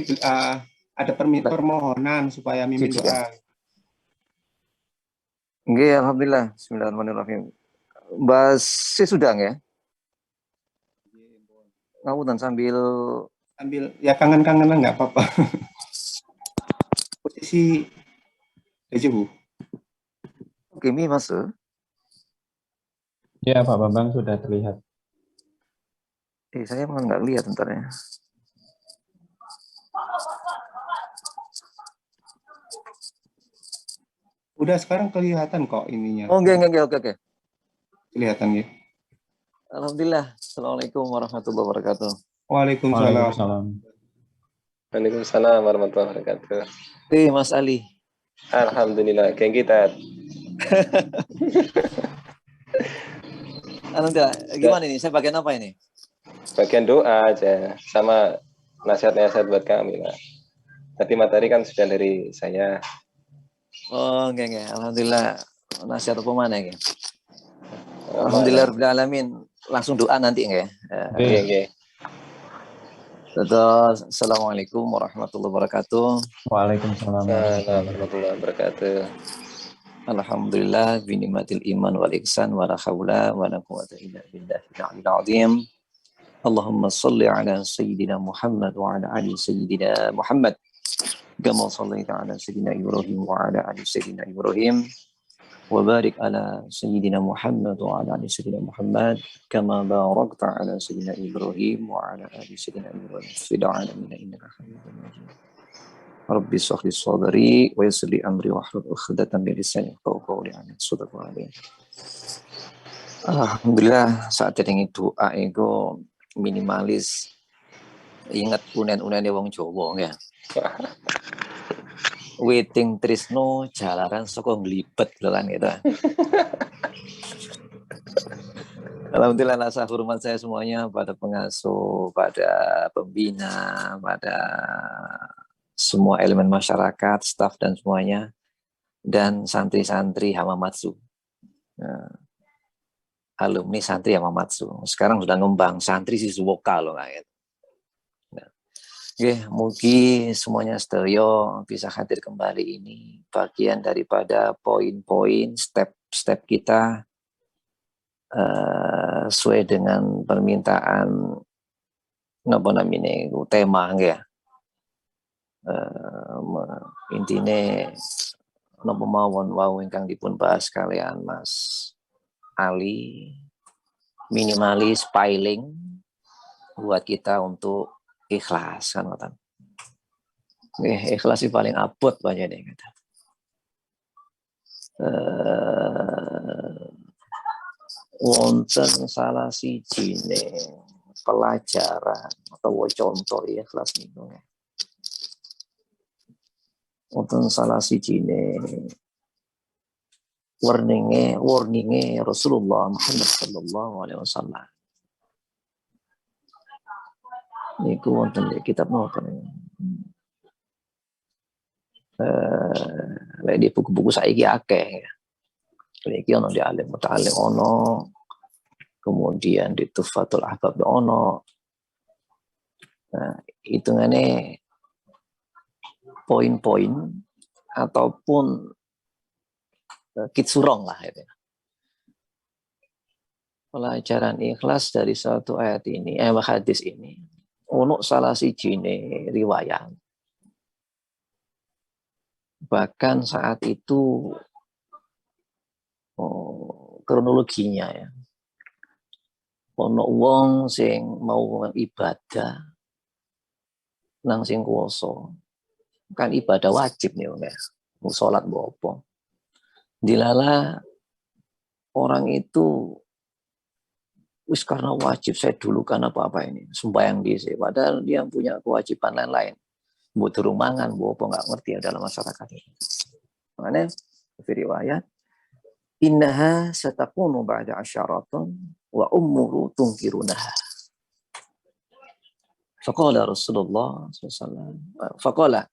[SPEAKER 2] ada permohonan supaya mimin doa.
[SPEAKER 7] Oke, alhamdulillah. Bismillahirrahmanirrahim. Bahas sesudang ya. Amputan sambil
[SPEAKER 2] ya kangen-kangenan nggak apa-apa. Posisi aja, Bu.
[SPEAKER 7] Oke, Mi masuk.
[SPEAKER 1] Ya, Pak Bambang sudah terlihat.
[SPEAKER 7] Saya malah nggak lihat bentar ya.
[SPEAKER 2] Udah sekarang kelihatan kok ininya.
[SPEAKER 7] Oh, oke.
[SPEAKER 2] Kelihatan ya.
[SPEAKER 7] Alhamdulillah. Assalamualaikum warahmatullahi wabarakatuh.
[SPEAKER 2] Waalaikumsalam.
[SPEAKER 3] Waalaikumsalam warahmatullahi wabarakatuh.
[SPEAKER 7] Mas Ali.
[SPEAKER 3] Alhamdulillah, geng kita.
[SPEAKER 7] Alhamdulillah. Gimana ini? Saya bagian apa ini?
[SPEAKER 3] Bagian doa aja, sama nasihat-nasihat buat kami lah. Tadi materi kan sudah dari saya.
[SPEAKER 7] Oh, enggak. Alhamdulillah. Nasihat apa mana ya? Alhamdulillah rabbil alamin. Langsung doa nanti enggak ya?
[SPEAKER 3] Oke.
[SPEAKER 7] Terus, Assalamualaikum warahmatullahi wabarakatuh.
[SPEAKER 1] Waalaikumsalam
[SPEAKER 3] warahmatullahi wabarakatuh.
[SPEAKER 7] Alhamdulillah binimatil iman wal ihsan wa la haula wa la quwwata illa billahil azim. Allahumma shalli ala sayyidina Muhammad wa ala ali sayyidina Muhammad. Kama shallaita ala sayyidina Ibrahim wa ala ali sayyidina Ibrahim. Wa barik ala sayyidina Muhammad wa ala ali sayyidina Muhammad kama barakta ala sayyidina Ibrahim wa ala ali sayyidina Ibrahim fil alamin innaka Hamidum Majid. Rabbi shrah li sadri wa yassir li amri wahlul 'uqdatam min lisani yafqahu qawli. Alhamdulillah saat ini doa ego minimalis ingat unen-unene wong Jawa ya. Waiting trisno jalaran saka nglibet lho kan gitu. Alhamdulillah rasa hormat saya semuanya pada pengasuh, pada pembina, pada semua elemen masyarakat, staf dan semuanya, dan santri-santri Hamamatsu. Nah, alumni santri Hamamatsu. Sekarang sudah ngembang, santri Shizuoka loh kayak. Nah, mungkin semuanya stereo bisa hadir kembali ini bagian daripada poin-poin, step-step kita sesuai dengan permintaan tema ya. Intine napa mawon wau ingkang dipun bahas kalian Mas Ali, minimalis piling buat kita untuk ikhlas kan ngoten. Ikhlas sih paling abot banyak nih kata. Wonten salah sijine pelajaran atau contoh ikhlas niku. Wonten salah sijine warninge Rasulullah Muhammad sallallahu alaihi wasallam. Niku wonten di kitab noten. Di buku-buku saiki akeh ya. Iki ono di Alim Muta'alim ono, kemudian di Tuhfatul Ahbab ono. Nah, hitungane poin-poin ataupun kitsurong lah itu. Pelajaran ikhlas dari satu ayat ini, hadis ini, untuk salah siji riwayat. Bahkan saat itu kronologinya ya, ono wong sing mau ibadah nang sing kuwasa, kan ibadah wajib nih ya, mau sholat apa. Dilala orang itu wis karena wajib saya dulu kan apa ini sembahyang di sini, padahal dia punya kewajiban lain-lain, buat rumangan, buat apa nggak ngerti ya dalam masyarakat ini. Makanya riwayat innaha satakunu ba'da asyaratun wa ummuhu tunkirunaha. Faqala Rasulullah SAW, faqala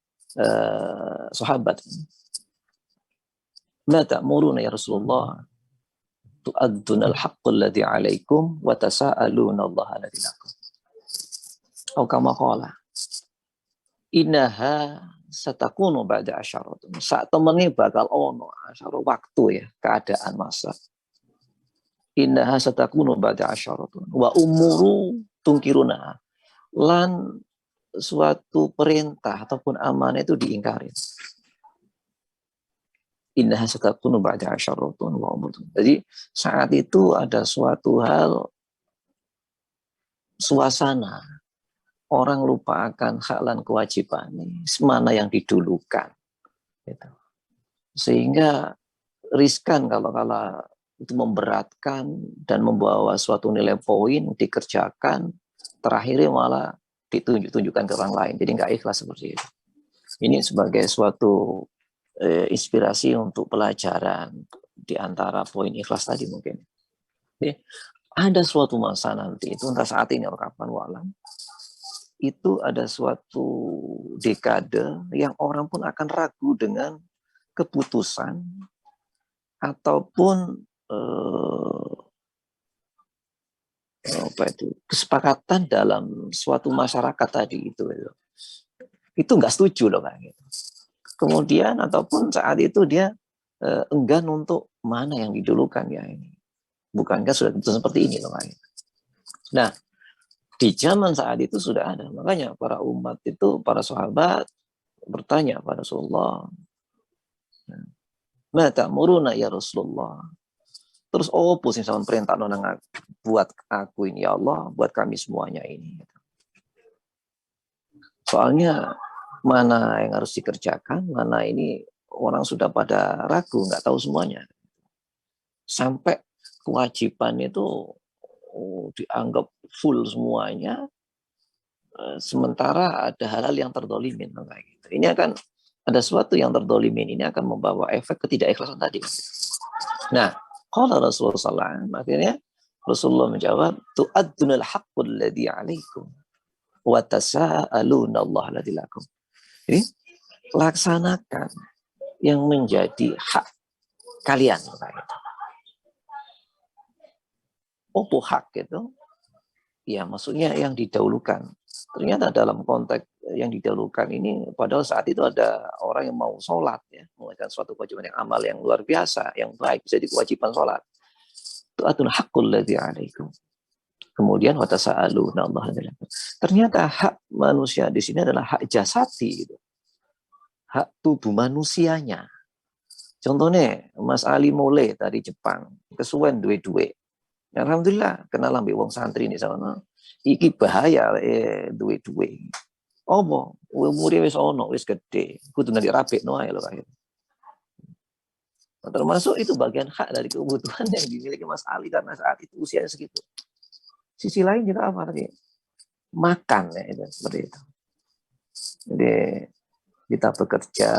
[SPEAKER 7] sahabat, ma ta'muruna ya Rasulullah, tu'adduna al-haqqu alladhi 'alaikum wa tasa'aluna Allah alladhi lakum. Atau kama qala innaha satakunu ba'da asyaratun. Saat temene bakal ono asyara waktu ya, keadaan masa. Innaha satakunu ba'da asyaratun wa umuru tungkiruna. Lan suatu perintah ataupun amanah itu diingkari. Innaha satakunu ba'da asyaratun wa umuru. Jadi saat itu ada suatu hal, suasana orang lupa akan hak dan kewajiban, mana yang didulukan, gitu. Sehingga riskan kalau itu memberatkan dan membawa suatu nilai poin dikerjakan, terakhirnya malah ditunjukkan ke orang lain, jadi nggak ikhlas seperti itu. Ini sebagai suatu inspirasi untuk pelajaran di antara poin ikhlas tadi mungkin. Jadi, ada suatu masa nanti itu entah saat ini atau kapan walam, itu ada suatu dekade yang orang pun akan ragu dengan keputusan ataupun kesepakatan dalam suatu masyarakat tadi itu nggak setuju loh kan gitu. Kemudian ataupun saat itu dia enggan untuk mana yang didulukan ya ini, bukankah sudah keputusan seperti ini loh kan gitu. Nah, di zaman saat itu sudah ada, makanya para umat itu, para sahabat bertanya pada Rasulullah, ma ta'muruna ya Rasulullah, terus opo sing sampeyan perintah nang buat aku ini ya Allah, buat kami semuanya ini. Soalnya mana yang harus dikerjakan, mana ini orang sudah pada ragu, nggak tahu semuanya. Sampai kewajiban itu dianggap full semuanya, sementara ada hal-hal yang terdolimin. Ini akan ada sesuatu yang terdolimin, ini akan membawa efek ketidakikhlasan tadi. Nah, kalau Rasulullah SAW, akhirnya Rasulullah menjawab, tu'addunal haqqul ladzi 'alaikum wa tasa'aluna Allah alladzi lakum. Jadi, laksanakan yang menjadi hak kalian. Opo hak itu? Ya, maksudnya yang didahulukan. Ternyata dalam konteks yang didahulukan ini, padahal saat itu ada orang yang mau sholat, ya, mengerjakan suatu kewajiban yang amal yang luar biasa, yang baik, bisa jadi kewajiban sholat. Itu atun hakul ladzi 'alaikum. Kemudian watasa'aluna Allah. Ternyata hak manusia di sini adalah hak jasati, gitu. Hak tubuh manusianya. Contohnya Mas Ali Mole dari Jepang, kesuwen duwe-duwe. Alhamdulillah kenal ambek wong santri ini sana. Iki bahaya duwe-duwe. Opo, umure wis ono, wis gede, kudu nang dirapekno ae lho kae. Termasuk itu bagian hak dari kebutuhan yang dimiliki Mas Ali karena saat itu usianya segitu. Sisi lain juga apa tadi? Makan ya, itu seperti itu. Jadi kita bekerja,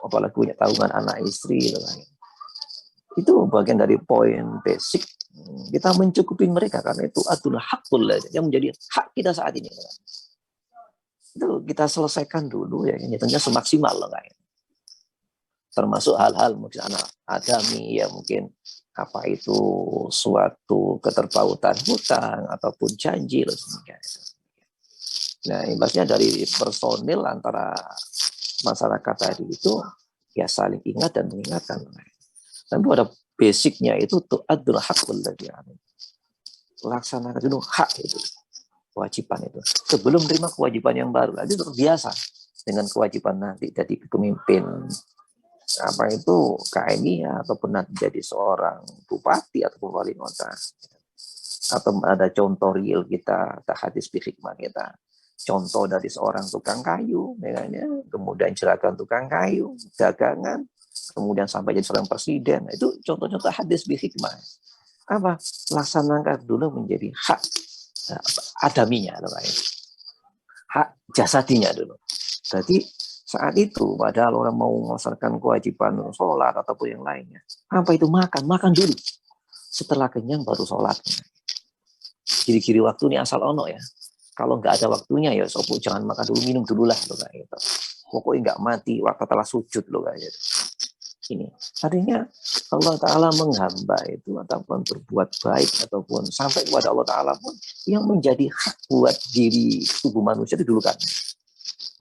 [SPEAKER 7] apalagi punya tanggungan anak istri, itu bagian dari poin basic. Kita mencukupi mereka karena itu adalah hakul yang menjadi hak kita saat ini. Itu kita selesaikan dulu ya, tentunya semaksimal loh kayak. Termasuk hal-hal mungkin anak adami ya, mungkin apa itu suatu keterpautan hutang ataupun janji loh. Nah, imbasnya dari personil antara masyarakat tadi itu ya saling ingat dan mengingatkan. Dan itu ada basicnya itu tuh adalah hakul lagi. Laksanakan dulu hak itu, kewajiban itu. Sebelum terima kewajiban yang baru, itu terbiasa dengan kewajiban nanti jadi pemimpin apa itu KMI ataupun nanti jadi seorang bupati ataupun wali kota. Atau ada contoh real kita, hadis bi hikmah kita. Contoh dari seorang tukang kayu, kemudian juragan tukang kayu, dagangan, kemudian sampai jadi seorang presiden. Itu contoh-contoh hadis bi hikmah. Apa? Laksanakan dulu menjadi hak adaminya, hak jasadinya dulu. Jadi saat itu, padahal orang mau melaksanakan kewajiban sholat ataupun yang lainnya, apa itu makan dulu. Setelah kenyang baru sholat. Ciri-ciri waktu ini asal ono ya. Kalau nggak ada waktunya ya sopo jangan makan dulu, minum dulu lah loh kayak gitu. Pokoknya nggak mati waktu telah sujud loh kayak gitu. Ini artinya Allah Ta'ala menghamba itu ataupun berbuat baik ataupun sampai kepada Allah Ta'ala pun yang menjadi hak buat diri tubuh manusia itu dulu kan.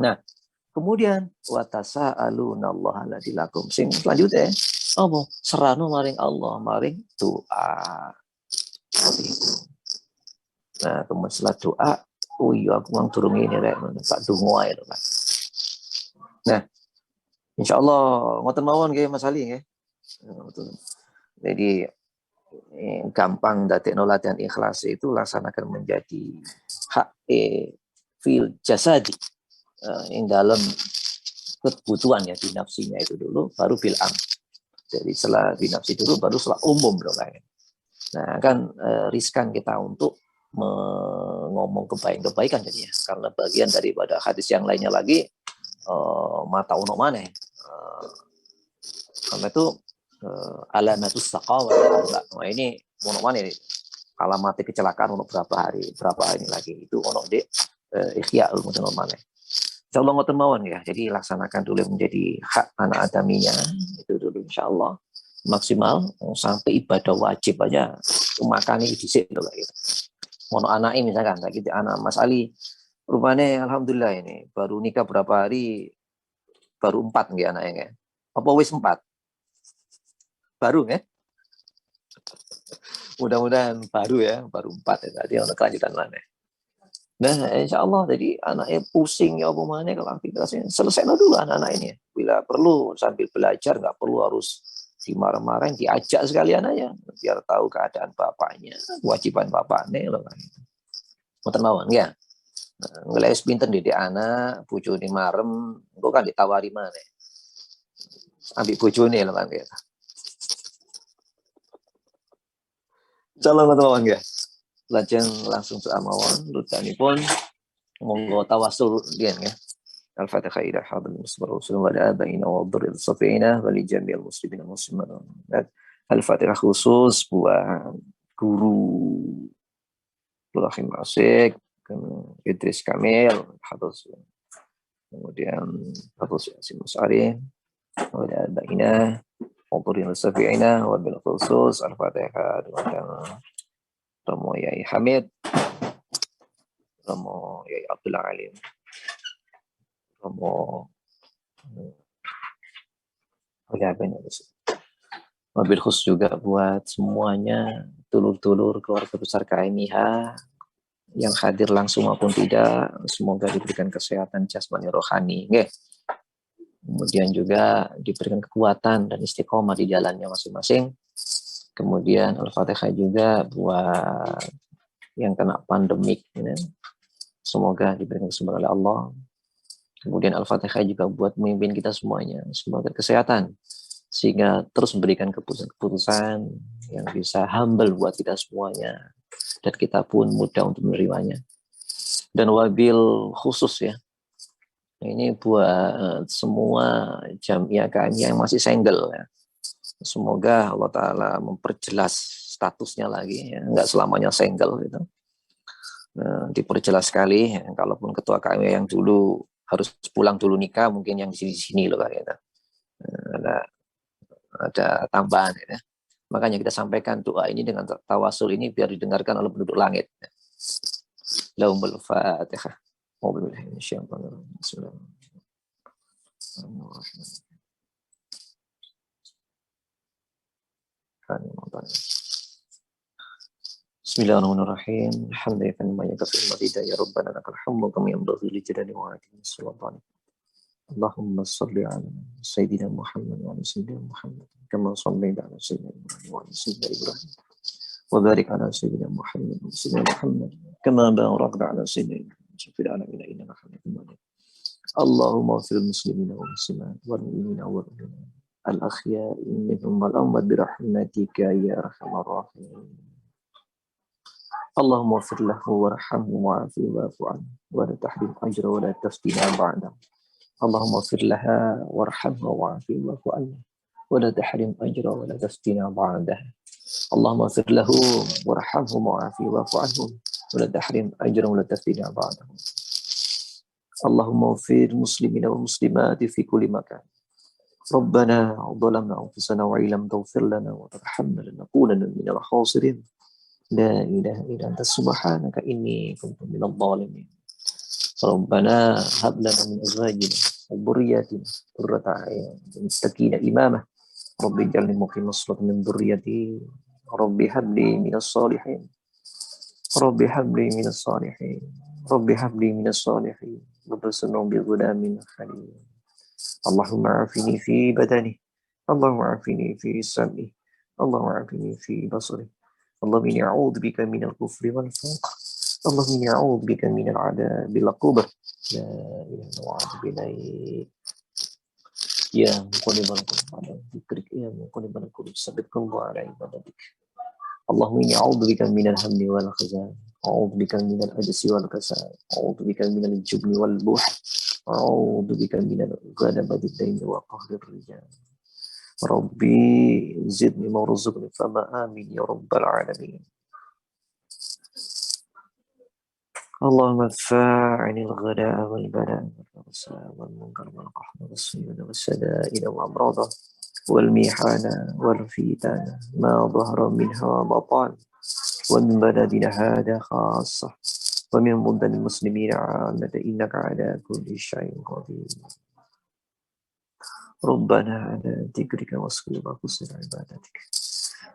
[SPEAKER 7] Nah kemudian watasa'alunallaha alladzi lakum sing selanjutnya apa serano maring Allah maring doa seperti itu. Nah kemudian setelah doa oh iya aku mang durung ini rek tak donga itu kan. Nah insyaallah ngoten mawon nggih Mas Ali nggih. Jadi gampang dadekno latihan ikhlas itu laksanakan menjadi hak fil jasadi yang dalam kebutuhan ya di nafsinya itu dulu baru bil am. Jadi setelah di nafsi dulu baru setelah umum loh kan. Nah kan riskan kita untuk ngomong kebaikan jadinya karena bagian daripada hadis yang lainnya lagi mata ono mana karena itu alamatus saqawah. Nah ini ono mana ini alamat kecelakaan ono berapa ini lagi itu ono di ikhya ulumul mana. Insyaallah ngoten mawon ya. Jadi laksanakan dulu menjadi hak anak adaminya itu dulu insyaallah maksimal sampai ibadah wajib aja makani dhisik lho kayak gitu. Mono anaknya misalkan kayak gitu anak Mas Ali rupanya alhamdulillah ini baru nikah berapa hari baru 4 nggih anaknya. Apa wis 4? Baru ya? Mudah-mudahan baru ya, baru 4 ya tadi ono kelanjutan mana. Nah, insyaallah jadi anaknya pusing ya apa mana kalau aktivitasnya selesai dulu anak-anak ini. Bila perlu sambil belajar nggak perlu harus dimarah-marahin, diajak sekalian aja biar tahu keadaan bapaknya, kewajiban bapaknya loh kan. Mboten mawon ya. Ngeles pinter didik anak, bojone marem, engko kan ditawari maneh. Ambil bojone lho kan gitu. Insyaallah mboten mawon ya. Lajeng langsung doa mawon lutanipun monggo tawasul riyen ya. Al-Fatihah ila hadratil Mustafa Rasulullah wa ala abaina wa dhurriyyat safina wa li jami'il muslimin wal muslimat. Al-Fatihah khusus buat guru Ibrahim Asik, Idris Kamil, Hafiz, kemudian Hafiz Yasin Musari, wa ala abaina wa dhurriyyat safina wa bil khusus Al-Fatihah dengan Romo Yai Hamid, Romo Yai Abdullah Alim, Romo mobil khusus juga buat semuanya dulur-dulur keluarga besar KMIH yang hadir langsung maupun tidak, semoga diberikan kesehatan jasmani rohani, kemudian juga diberikan kekuatan dan istiqomah di jalannya masing-masing. Kemudian Al-Fatihah juga buat yang kena pandemik, semoga diberikan kesembuhan oleh Allah. Kemudian Al-Fatihah juga buat memimpin kita semuanya, semoga kesehatan, sehingga terus memberikan keputusan-keputusan yang bisa humble buat kita semuanya, dan kita pun mudah untuk menerimanya. Dan wabil khusus ya, ini buat semua jamiah kami yang masih single ya. Semoga Allah Ta'ala memperjelas statusnya lagi, ya. Nggak selamanya single gitu. Diperjelas sekali, ya. Kalaupun ketua kami yang dulu harus pulang dulu nikah, mungkin yang di sini loh kayak gitu. Ada tambahan ya. Makanya kita sampaikan doa ini dengan tawasul ini biar didengarkan oleh penduduk langit. Lahumul Fatihah. Bismillahirrahmanirrahim. Bismillahirrahmanirrahim. Alhamdulillah ya Rabbana lakal hamdu kama yanbaghi li jalali wajhika sultanik. Allahumma shalli ala sayyidina Muhammad wa ala sayyidina Muhammad kama shallaita ala sayyidina Ibrahim wa ala sayyidina Ibrahim wa barik ala sayyidina Muhammad wa ala sayyidina Muhammad kama barakta ala sayyidina Ibrahim fil alamin innaka Hamidum Majid. Allahumma fil muslimina wal muslimat wal mu'minina wal mu'minat al akhya'i minhum wal amwat bi rahmatika ya arhamar rahimin. Allahumma ighfir lahu warhamhu wa'afihi wa'fu anhu wa la tahrim ajra wa la taftina ba'da. Allahumma ighfir laha warhamha wa'afihi wa'fu anha wa la tahrim ajra wa la taftina ba'da. Allahumma ighfir lahu warhamhu wa'afihi wa'fu anhu wa la tahrim ajra wa la taftina ba'da. Allahumma ighfir muslimina wal muslimati fi kulli makan. Rabbana zalamna anfusana wa illam taghfir lana wa tarhamna lanakunanna minal khasirin. La ilaha illa anta subhanaka inni kuntu minadh dhalimin. Rabbana hab lana min azwajina wa dhurriyyatina qurrata a'yun waj'alna imama. Rabbi ij'alni muqimas salati min dhurriyyati. Rabbi hab li minas salihin. Rabbi hab li minas salihin. Rabbi hab li minas salihin. Wabasirhum bi ghulamin halim. Allahumma afini fi badani. Allahumma afini fi sam'i. Allahumma afini fi basari. Allahumma inni a'udzu bika minal kufri wal faqr. Allahumma inni a'udzu bika minal 'adzabil qabr. La ilaha illa anta billahi. Ya muqallibal qulub ala dzikrik, ya muqallibal qulub tsabbit qalbi ala ibadatik. Allahumma inni a'udzu bika minal hammi wal khazan. A'udzu bika minal ajzi wal kasal. A'udzu bika minal jubni wal buhl. A'udzu bika minal ghadabati ad-daini wa qahrir rijal. Rabbi zidni warzuqni fama amin ya rabbal alamin. Allahumma fa'ini al-ghada'a wal bala'a wal rasala wal munkar wal qahra wal suyuna wal sada'ina wal amrada wal mihana wal fitana ma dhahara minha wa batan wa min baladina hadha khassah wa min buldani muslimina 'ammatan innaka 'ala kulli syai'in qadir. Rabbana ala dzikrika wasqil wa husni ibadatik.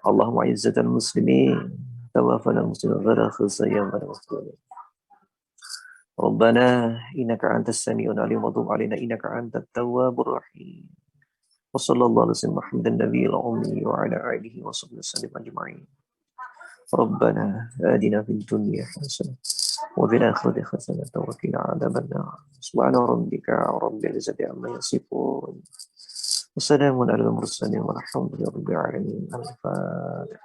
[SPEAKER 7] Allahumma izzatal muslimin tawaffana muslimin ghada khizyan ghada maftunin. Rabbana innaka antas sami'un alim wa tub alaina innaka antat tawwabur rahim. Wa sallallahu alaihi wasallam Muhammadan nabiyil ummi wa ala alihi wa sahbihi wasallam ajma'in. Rabbana atina fid dunya hasanah wa fil akhirati hasanah wa qina adzaban nar. Subhana rabbika rabbil izzati amma yasifun. Wassalamun ala al-mursalin walhamdulillahi rabbil alamin. Al-Fatihah.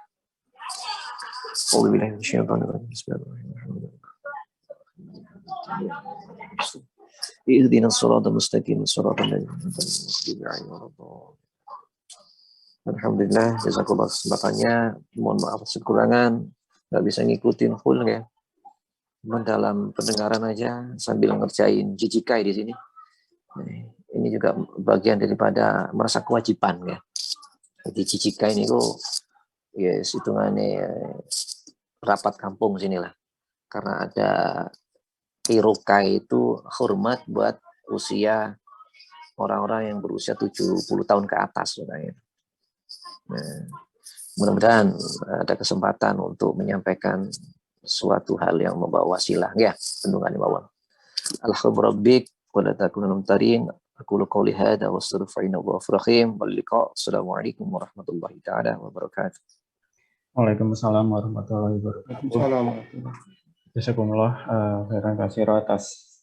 [SPEAKER 7] A'udzu billahi minasyaitonir rajim. Bismillahirrahmanirrahim. Ihdinas siratal mustaqim, siratal ladzina an'amta 'alaihim. Alhamdulillah, jazakallah kesempatannya. Mohon maaf kekurangan, nggak bisa ngikutin full ya. Cuman dalam pendengaran aja sambil ngerjain jijikai di sini. Ini juga bagian daripada merasa kewajiban ya. Jadi jijikai ini kok ya hitungannya rapat kampung sinilah. Karena ada irokai itu hormat buat usia orang-orang yang berusia 70 tahun ke atas. Nah, mudah-mudahan ada kesempatan untuk menyampaikan suatu hal yang membawa wasilah ya, bendungan bawah. Alhamdulillah wa la takunu mumtarin. Aku qouli hadza wa astaghfirullaha ghafurur rahim. Assalamualaikum warahmatullahi taala wabarakatuh.
[SPEAKER 1] Waalaikumsalam warahmatullahi wabarakatuh. Jazakumullah khairan katsira atas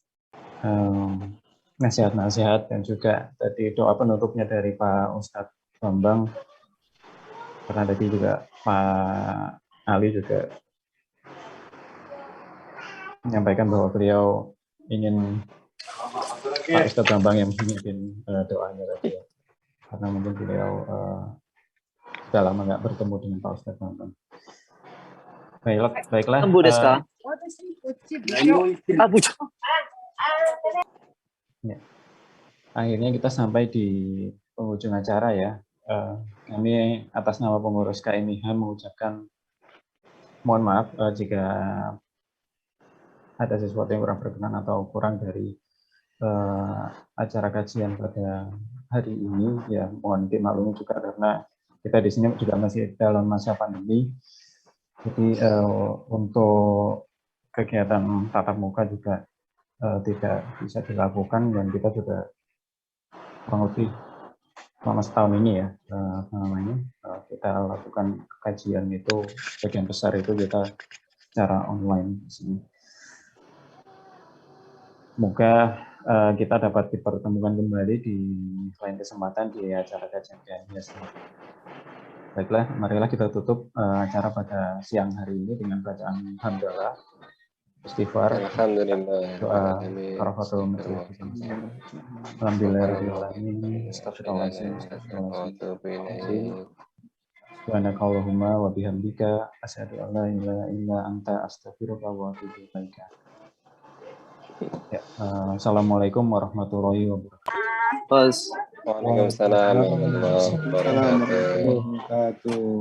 [SPEAKER 1] nasihat-nasihat dan juga tadi doa penutupnya dari Pak Ustadz Bambang. Karena tadi juga Pak Ali juga menyampaikan bahwa beliau ingin Pak Ustadz Bambang yang memimpin doanya tadi ya. Karena mungkin beliau sudah lama nggak bertemu dengan Pak Ustadz Bambang. Baiklah. Ya. Akhirnya kita sampai di penghujung acara ya. Kami atas nama pengurus KMIH mengucapkan mohon maaf jika ada sesuatu yang kurang berkenan atau kurang dari acara kajian pada hari ini, ya mohon dimaklumi juga karena kita di sini juga masih dalam masa pandemi. Jadi untuk kegiatan tatap muka juga tidak bisa dilakukan, dan kita juga kurang lebih selama setahun ini ya kita lakukan kajian itu sebagian besar itu kita secara online di sini. Semoga kita dapat dipertemukan kembali di lain kesempatan di acara kajian biasa. Baiklah, marilah kita tutup acara pada siang hari ini dengan bacaan hamdalah, istighfar,
[SPEAKER 3] Alhamdulillah.
[SPEAKER 1] doa karafatul majelis bersama-sama. Alhamdulillahirobbilalamin. Astagfirullahaladzim. Subhanakallahumma wa bihamdika asyhadu an la ilaha illa anta astaghfiruka wa atubu ilaika. Ya, assalamualaikum warahmatullahi wabarakatuh.
[SPEAKER 3] Waalaikumsalam warahmatullahi wabarakatuh.
[SPEAKER 2] Wabarakatuh.